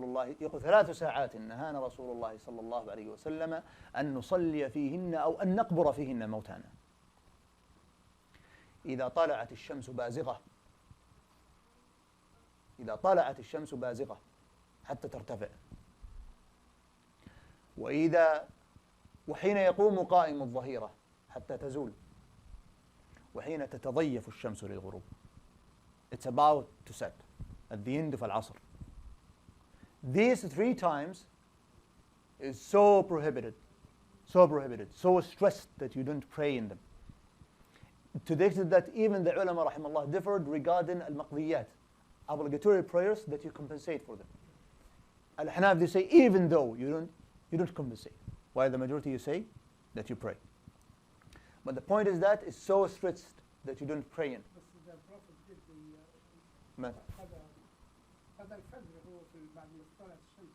الله يقول 3 ساعات نهانا رسول الله صلى الله عليه وسلم أن نصلي فيهن أو أن نقبر فيهن موتانا إذا طلعت الشمس بازغة حتى ترتفع وحين يقوم قائم الظهيرة حتى تزول وحين تتضيف الشمس للغروب. It's about to set at the end of al-Asr. These 3 times is so prohibited, so stressed that you don't pray in them. To the extent that even the ulama rahimahullah differed regarding al-Maqdiyat, obligatory prayers that you compensate for them. Al-Hanaf, they say even though you don't compensate, while the majority you say that you pray. But the point is that it's so stressed that you don't pray in. هذا الفجر هو بعد ما طلعت الشمس.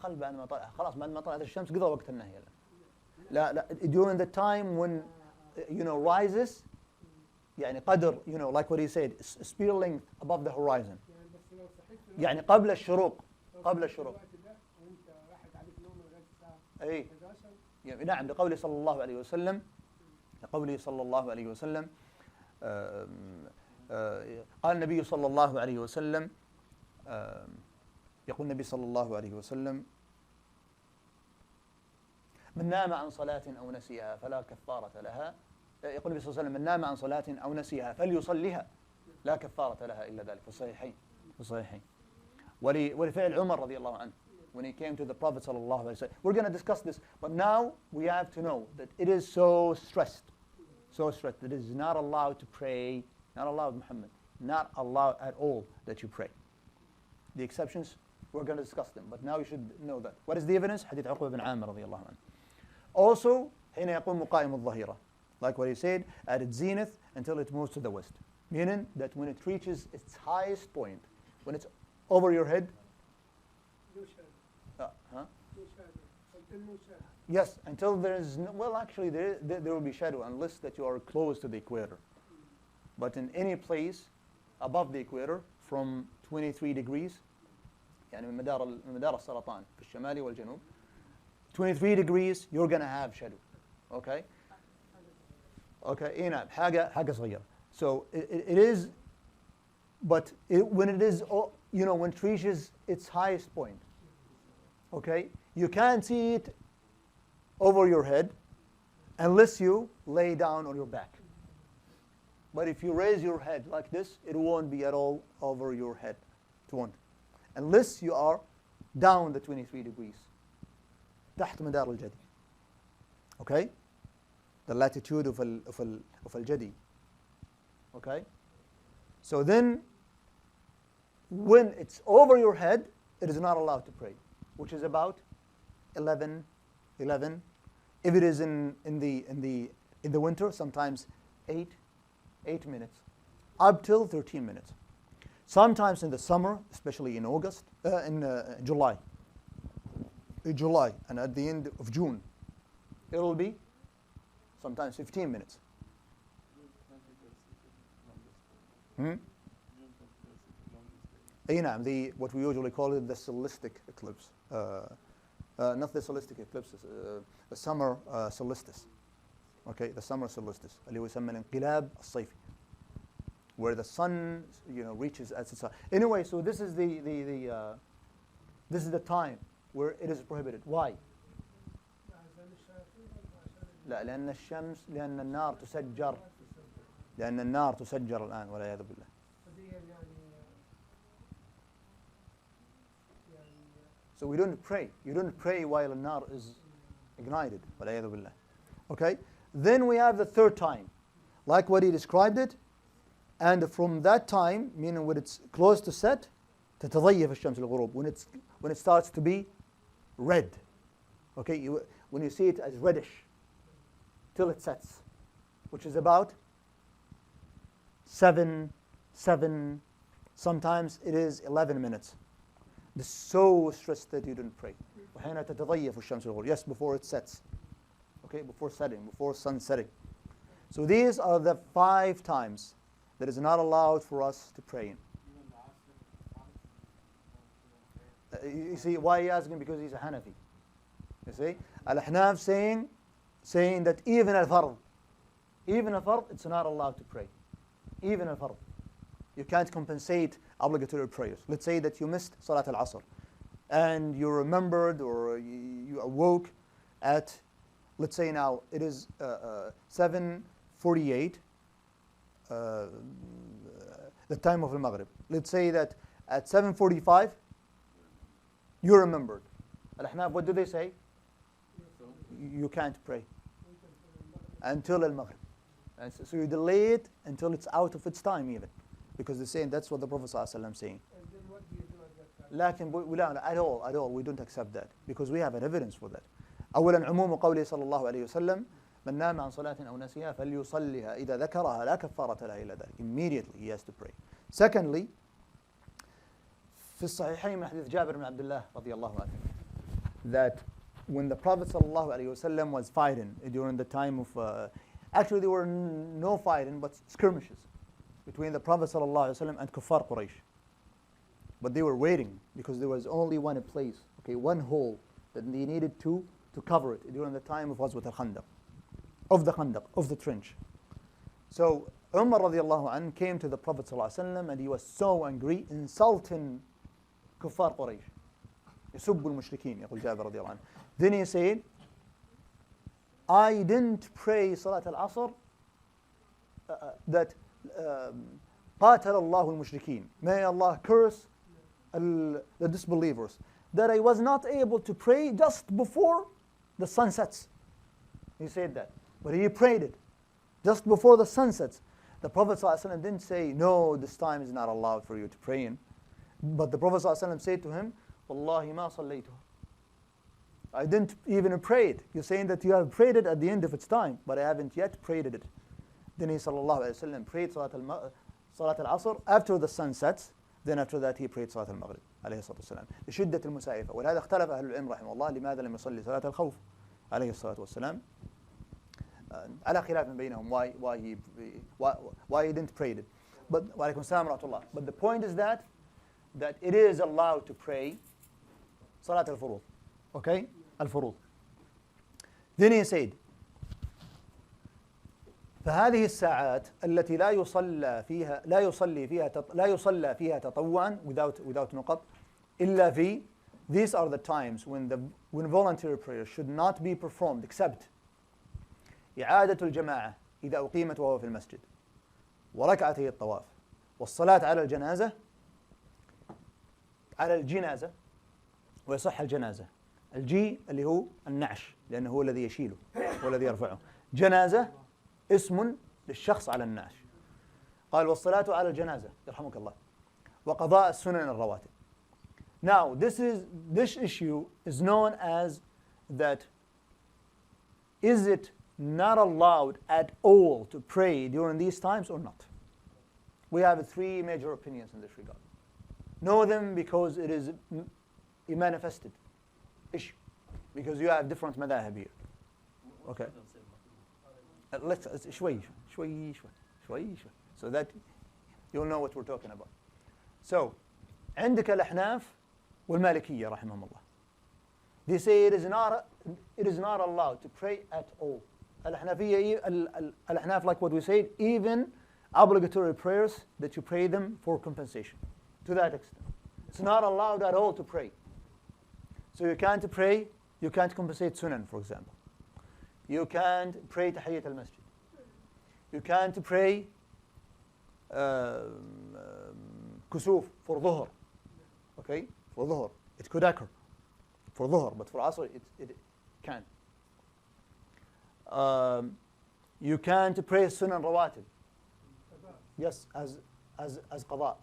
خل بعد ما طلع خلاص بعد ما طلعت الشمس قضى وقت النهي. لا during the time when rises يعني قدر like what he said, spear length above the horizon. يعني قبل الشروق. أي نعم بقوله صلى الله عليه وسلم قال النبي صلى الله عليه وسلم يقول النبي صلى الله عليه وسلم من نام عن صلاة أو نسيها فلا كفارة لها. يقول النبي صلى الله عليه وسلم من نام عن صلاة أو نسيها فليصليها لا كفارة لها إلا ذلك. في الصحيحين. في الصحيحين. ولفعل عمر رضي الله عنه when he came to the Prophet صلى الله عليه وسلم. We're going to discuss this, but now we have to know that it is so stressed that it is not allowed to pray, not allowed, Muhammad, not allowed at all that you pray. The exceptions, we're going to discuss them, but now you should know that. What is the evidence? Hadith Uqba bin Amir رضي الله عنه. Also, حين يقوم قائم الظهيرة, like what he said, at its zenith until it moves to the west. Meaning that when it reaches its highest point, when it's over your head, No shadow. huh? No shadow. Until no shadow. Yes, until there is no, well, actually there will be shadow unless that you are close to the equator. But in any place above the equator from 23 degrees, يعني من مدار السرطان في الشمال والجنوب, 23 degrees you're going to have shadow. Okay? Okay, نعم, حاجة صغيرة. So it is, but when it is, when it reaches its highest point, okay, you can't see it over your head unless you lay down on your back. But if you raise your head like this, it won't be at all over your head. It won't. Unless you are down the 23 degrees. تحت مدار الجدي. Okay? The latitude of al-jadi. Okay? So then, when it's over your head, it is not allowed to pray, which is about 11. If it is in the winter, sometimes 8 minutes, up till 13 minutes. Sometimes in the summer, especially in July, and at the end of June, it will be sometimes 15 minutes. What we usually call it the celestic eclipse. Not the celestic eclipse, the summer solstice. Okay, the summer solstice. اللي هو يسمى الانقلاب الصيفي. Where the sun, reaches at its. Anyway, so this is the time where it is prohibited. Why? لا لأن النار تسجر الآن والعياذ بالله. So we don't pray. You don't pray while the nar is ignited. والعياذ بالله. Okay? Then we have the third time, like what he described it, and from that time, meaning when it's close to set, تتضيف الشمس الغروب, when it starts to be red. Okay, when you see it as reddish, till it sets, which is about 7, sometimes it is 11 minutes. It's so stressed that you don't pray. وحين تتضيف الشمس الغروب. Yes, before it sets. Okay, before sun setting. So these are the 5 times that is not allowed for us to pray in. You see why he asking? Because he's a Hanafi. You see, Al-Ahnaf saying that even al-fard, it's not allowed to pray. Even al-fard, you can't compensate obligatory prayers. Let's say that you missed Salat al-Asr, and you remembered or you awoke at, let's say now it is 7:48, the time of al-Maghrib. Let's say that at 7:45 you remembered. Al-Ahnaf, what do they say? You can't pray until al-Maghrib. And so you delay it until it's out of its time even. Because they're saying that's what the Prophet ﷺ is saying. And then what do you do at that time? لكن at all, we don't accept that. Because we have an evidence for that. أولا عموم قوله صلى الله عليه وسلم من نام عن صلاة أو نسيها فليصليها إذا ذكرها لا كفارة لها إلا ذلك. Immediately he has to pray. Secondly, في الصحيحين من حديث جابر بن عبد الله رضي الله عنه, that when the Prophet صلى الله عليه وسلم was fighting during the time of, actually there were no fighting but skirmishes between the Prophet صلى الله عليه وسلم and Kuffar Quraysh. But they were waiting because there was only one place, okay, one hole that they needed to cover it during the time of Ghazwat al-Khandaq, of the trench. So Umar radiallahu anhu came to the Prophet صلى الله عليه وسلم and he was so angry, insulting Kuffar Quraysh. يسب المشركين, يقول جابر رضي الله عنه. Then he said, I didn't pray Salat al-Asr that قاتل الله المشركين, may Allah curse the disbelievers, that I was not able to pray just before the sun sets. He said that, but he prayed it just before the sun sets. The Prophet ﷺ didn't say, no, this time is not allowed for you to pray in. But the Prophet ﷺ said to him, Wallahi ma sallaytuha. I didn't even pray it. You're saying that you have prayed it at the end of its time, but I haven't yet prayed it. Then he ﷺ prayed Salat al-Asr after the sun sets. Then after that he prayed Salat al-Maghrib عليه الصلاة والسلام لشدة المسائفة. ولهذا اختلف أهل العلم رحمه الله لماذا لم يصلي صلاة الخوف عليه الصلاة والسلام على خلاف بينهم why he didn't pray it. But وعليكم السلام ورحمة الله. But the point is that it is allowed to pray صلاة الفروض. Okay? الفروض. Then he said فهذه الساعات التي لا يصلى فيها تطوعا without نقط إلا في, these are the times when voluntary prayer should not be performed except إعادة الجماعة إذا أقيمت وهو في المسجد وركعتي الطواف والصلاة على الجنازة ويصح الجنازة. الجي اللي هو النعش لأنه هو الذي يشيله والذي يرفعه. جنازة اسم للشخص على النعش. قال والصلاة على الجنازة يرحمك الله وقضاء السنن الرواتب. Now this issue is known as that is it not allowed at all to pray during these times or not? We have three major opinions in this regard. Know them because it is a manifested issue, because you have different madhahib here. Okay. Let's شوي so that you'll know what we're talking about. So عندك الأحناف والمالكية رحمهم الله. They say it is not allowed to pray at all. الأحناف, like what we said, even obligatory prayers that you pray them for compensation, to that extent. It's not allowed at all to pray. So you can't pray, you can't compensate sunan, for example. You can't pray tahiyyat al-masjid. You can't pray kusuf for dhuhr. Okay? For dhuhr. It could occur. For dhuhr, but for asr it can't. You can't pray sunan rawatib. Yes, as qada.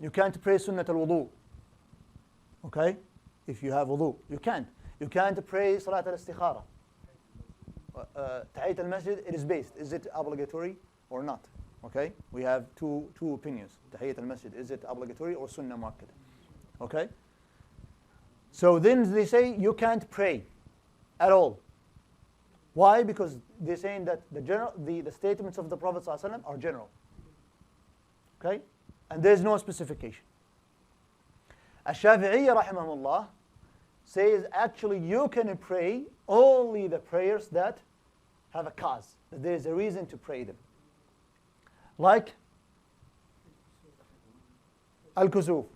You can't pray sunnat al-wudu. Okay? If you have wudu, you can't. You can't pray salat al-istikhara. Tahiyyat al-masjid, it is based. Is it obligatory or not? Okay? We have two opinions. Tahiyyat al-masjid, is it obligatory or sunnah muakkada? Okay? So then they say you can't pray at all. Why? Because they're saying that the statements of the Prophet ﷺ are general. Okay? And there's no specification. Ash-Shafi'iyya rahimahullah says actually you can pray only the prayers that have a cause, that there is a reason to pray them. Like al-kusuf,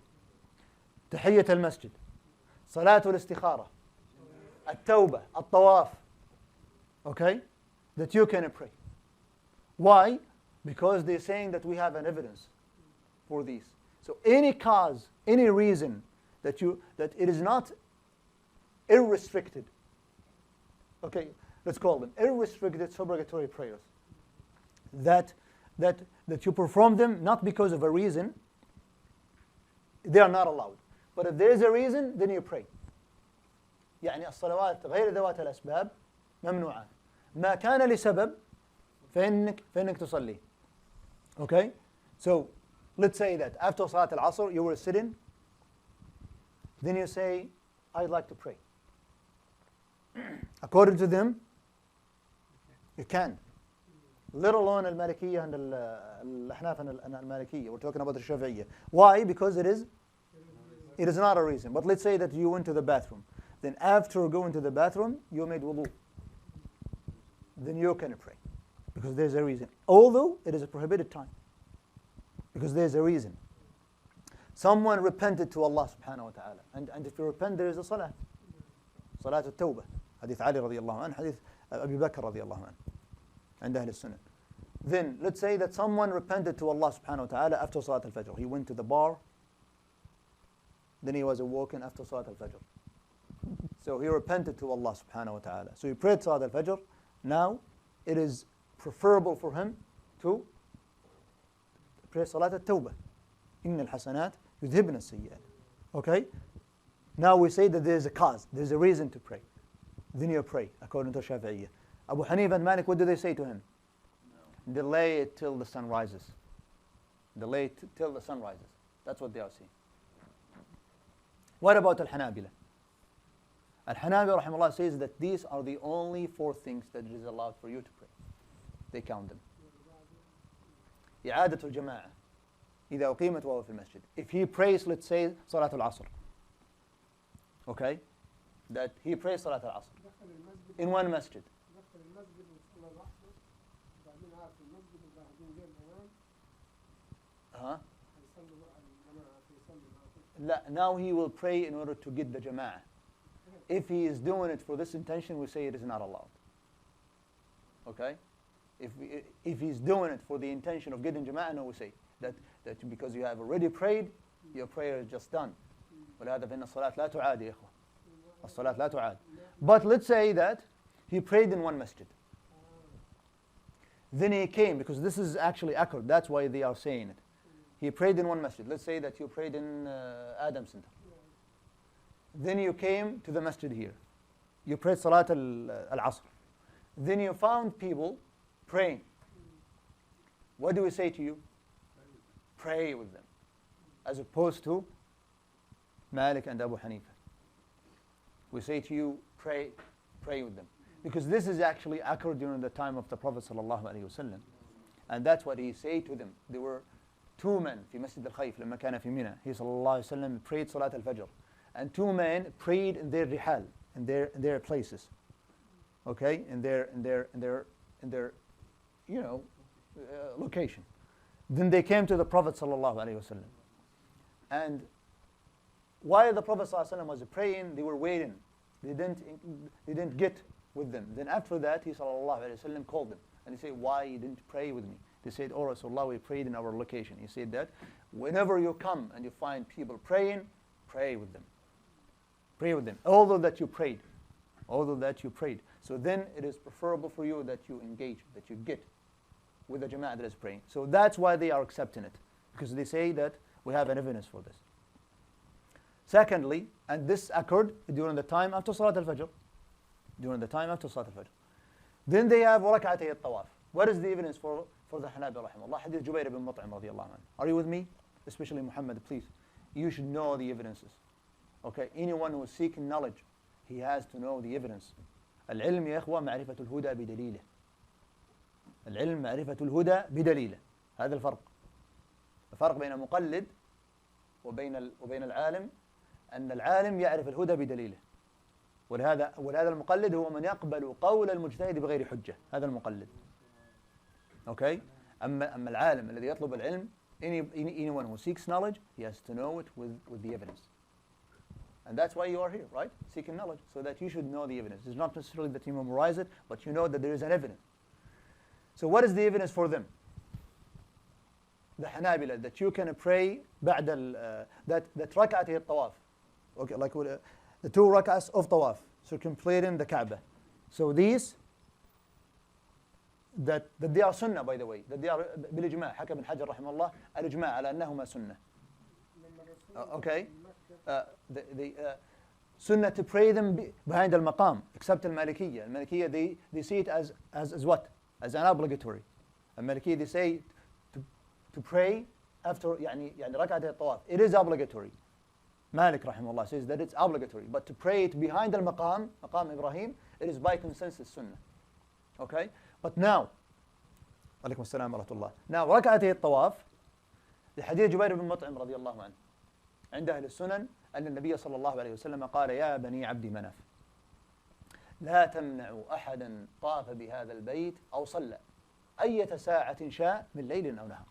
tahiyyat al-masjid, salat al-istikhara, at-tawbah, at-tawaf. Okay? That you can pray. Why? Because they're saying that we have an evidence for these. So any cause, any reason that it is not irrestricted. Okay, let's call them irrestricted supererogatory prayers. That you perform them not because of a reason, they are not allowed. But if there is a reason, then you pray. يعني الصلوات غير ذوات الأسباب ممنوعات. ما كان لسبب فإنك تصلي. Okay? So let's say that after Salat al-Asr you were sitting, then you say, I'd like to pray. According to them, you can. Let alone al-Malikiyya and al-Ahnaf and al-Malikiyya. We're talking about the Shafi'iyya. Why? Because it is not a reason. But let's say that you went to the bathroom. Then after going to the bathroom, you made wudu. Then you can pray. Because there's a reason. Although it is a prohibited time. Because there's a reason. Someone repented to Allah subhanahu wa ta'ala. And if you repent, there is a salah. Salat al-tawbah. حديث علي رضي الله عنه, حديث أبي بكر رضي الله عنه عند أهل السنة. Then let's say that someone repented to Allah subhanahu wa ta'ala after Salat al-Fajr. He went to the bar, then he was awoken after Salat al-Fajr. So he repented to Allah subhanahu wa ta'ala. So he prayed Salat al-Fajr. Now it is preferable for him to pray Salat al-Tawbah. إن الحسنات يذهبن السيئات. Okay? Now we say that there is a cause, there is a reason to pray. Then you pray, according to Shafi'iyya. Abu Hanifa and Malik, what do they say to him? No. Delay it till the sun rises. Delay it till the sun rises. That's what they are saying. What about Al-Hanabila? Al-Hanabila rahimahullah says that these are the only 4 things that it is allowed for you to pray. They count them. إعادة الجماعة إذا أقيمت وهو في المسجد. If he prays, let's say, صلاة العصر. Okay? That he prays صلاة العصر in one masjid. Now he will pray in order to get the jama'ah. If he is doing it for this intention, we say it is not allowed. Okay? If he's doing it for the intention of getting jama'ah, no, we say that because you have already prayed, your prayer is just done. ولهذا فإن الصلاة لا تعاد يا إخوة. الصلاة لا تعاد. But let's say that he prayed in one masjid. Then he came, because this is actually occurred, that's why they are saying it. He prayed in one masjid. Let's say that you prayed in Adam Center. Then you came to the masjid here. You prayed Salat al-Asr. Then you found people praying. What do we say to you? Pray with them. As opposed to Malik and Abu Hanifa. We say to you, pray with them. Because this is actually occurred during the time of the Prophet ﷺ. And that's what he said to them. There were 2 men في مسجد الخيف لما كان في منى. He ﷺ prayed Salat al-Fajr. And 2 men prayed in their rihal, in their places. Okay? In their location. Then they came to the Prophet ﷺ. And while the Prophet ﷺ was praying, they were waiting. They didn't get with them. Then after that, he ﷺ called them. And he said, why you didn't pray with me? They said, oh Rasulullah, we prayed in our location. He said that whenever you come and you find people praying, pray with them. Pray with them. Although that you prayed. So then it is preferable for you that you engage, that you get with the jama'ah that is praying. So that's why they are accepting it. Because they say that we have an evidence for this. Secondly, and this occurred during the time after Salat al-Fajr. Then they have rak'atay al-tawaf. What is the evidence for the Hanabila rahimahullah? Hadith Jubayr ibn Mut'im radiyallahu anhu. Are you with me? Especially Muhammad, please. You should know the evidences. Okay, anyone who is seeking knowledge, he has to know the evidence. العلم يا إخوة معرفة الهدى بدليله. العلم معرفة الهدى بدليله. هذا الفرق بين المقلد وبين العالم، أن العالم يعرف الهدى بدليله. ولهذا المقلد هو من يقبل قول المجتهد بغير حجة. هذا المقلد. Okay? أما العالم الذي يطلب العلم, anyone who seeks knowledge, he has to know it with the evidence. And that's why you are here, right? Seeking knowledge, so that you should know the evidence. It's not necessarily that you memorize it, but you know that there is an evidence. So what is the evidence for them? The Hanabila, that you can pray بعد that rak'at al-tawaf. Okay, like the 2 rak'ahs of tawaf, circumambulating the Kaaba. So these, that they are sunnah, by the way, that they are بالإجماع. حكى ابن حجر رحمه الله الإجماع على أنهما سنة. Okay? The sunnah to pray them behind al-maqam, except al-Malikiyya. Al-Malikiyya, they see it as what? As an obligatory. Al-Malikiyya, they say to pray after يعني ركعة الطواف. It is obligatory. Malik rahimahullah says that it's obligatory. But to pray it behind al-maqam, maqam Ibrahim, it is by consensus sunnah. Okay? But now, alaykum as-salam wa rahmatullah. Now, ركعة الطواف, the hadith Jubayr ibn Mut'im رضي الله عنه. عند أهل السنن أن النبي صلى الله عليه وسلم قال يا بني عبد مناف لا تمنعوا أحدا طاف بهذا البيت أو صلى أية ساعة شاء من ليل أو نهار.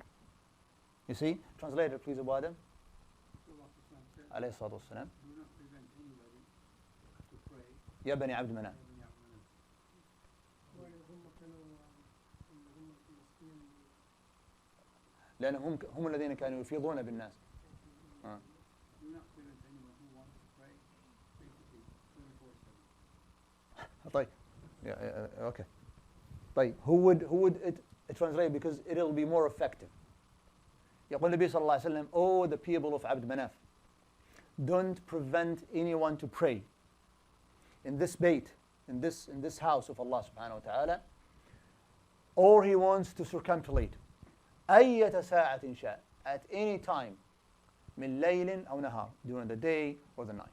You see, translator please Abu Adam. عليه الصلاة والسلام. يا بني عبد مناف. لأنهم هم الذين كانوا يفيضون بالناس. You're not clear to anyone who wants to pray, basically 24/7. طيب. Okay. طيب, who would it translate, because it'll be more effective. يقول النبي صلى الله عليه وسلم, oh the people of Abd Manaf, don't prevent anyone to pray in this bayt, in this house of Allah subhanahu wa ta'ala, or he wants to circumambulate أية ساعة شاء, at any time, من ليل أو نهار, during the day or the night.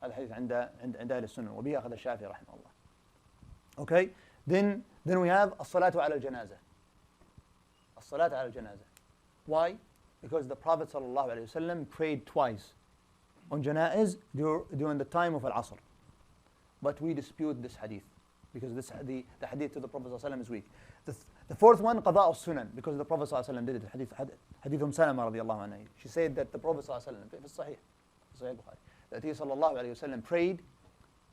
هذا حديث عند أهل السنة, وبه أخذ الشافعي رحمه الله. Okay, then we have الصلاة على الجنازة. الصلاة على الجنازة. Why? Because the Prophet sallallahu alaihi wasallam prayed twice on janaiz during the time of al-Asr. But we dispute this hadith, because the hadith to the Prophet sallallahu alaihi wasallam is weak. The fourth one, قضاء السنن, because the Prophet sallallahu alaihi wasallam did it. Hadith Salama radiallahu anha. She said that the Prophet sallallahu alaihi wasallam, في الصحيح, Sahih Bukhari, that he sallallahu alaihi wasallam prayed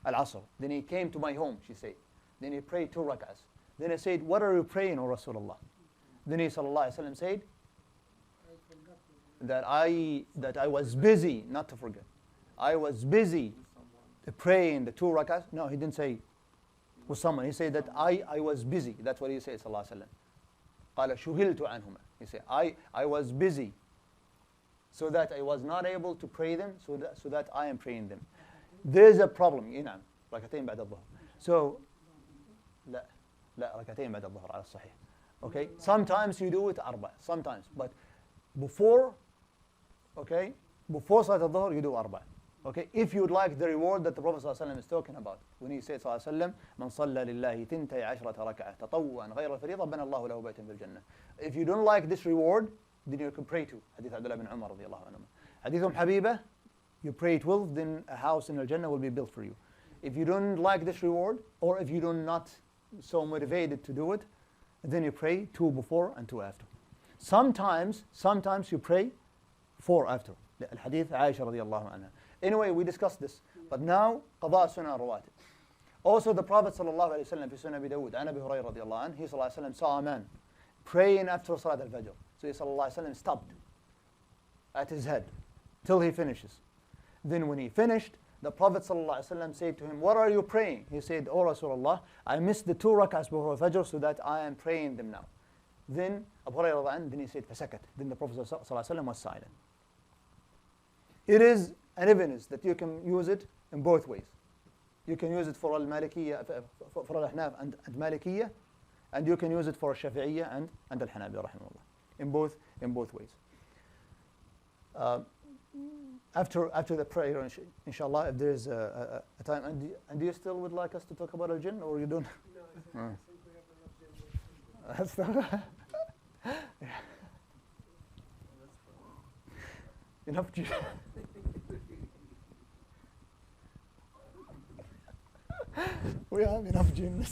al-Asr. Then he came to my home, she said. Then he prayed 2 rak'ahs. Then I said, what are you praying, O Rasulullah? Then he sallallahu alaihi wasallam said that I was busy, not to forget. I was busy praying the 2 rak'ahs. No, he didn't say with someone. He said that I was busy. That's what he said, sallallahu alaihi wasallam. قال شغلت عنهما. He said, I was busy, so that I was not able to pray them, so that I am praying them. There's a problem. نعم, ركعتين بعد الظهر. So لا ركعتين بعد الظهر على الصحيح. Okay, sometimes you do it 4, sometimes, but before Salat al-Dhuhr you do 4. Okay, if you would like the reward that the Prophet ﷺ is talking about, when he said صلى الله عليه وسلم من صلى لله 12 ركعة تطوعا غير الفريضة بنى الله له بيتا في الجنة. If you don't like this reward, then you can pray to Hadith Abdullah bin Umar رضي الله عنه. Hadith Habiba, you pray 12, then a house in Al-Jannah will be built for you. If you don't like this reward, or if you do not so motivated to do it, then you pray 2 before and 2 after. Sometimes you pray 4 after. Al-Hadith Aisha radiallahu anha. Anyway, we discussed this. But now, قضاء سنة رواتب. Also the Prophet sallallahu alayhi wa sallam, في سنة أبي داود, عن أبي هريرة رضي الله عنه, he sallallahu alayhi wa sallam saw a man praying after Salat al-Fajr. So he sallallahu alayhi wa sallam stopped at his head till he finishes. Then when he finished, the Prophet ﷺ said to him, what are you praying? He said, oh Rasulullah, I missed the 2 rak'ahs before Fajr, so that I am praying them now. Then Abu Hurairah, then he said, فسكت. Then the Prophet ﷺ was silent. It is an evidence that you can use it in both ways. You can use it for al-Malikiyya, for al-Ahnaf and Malikiyya, and you can use it for al-Shafi'iyya and al-Hanabi rahimahullah. In both ways. After the prayer, inshallah, if there is a time, and do you still would like us to talk about al-jinn, or you don't? No, I think we have enough jinn. That's enough jinn. We have enough jinn.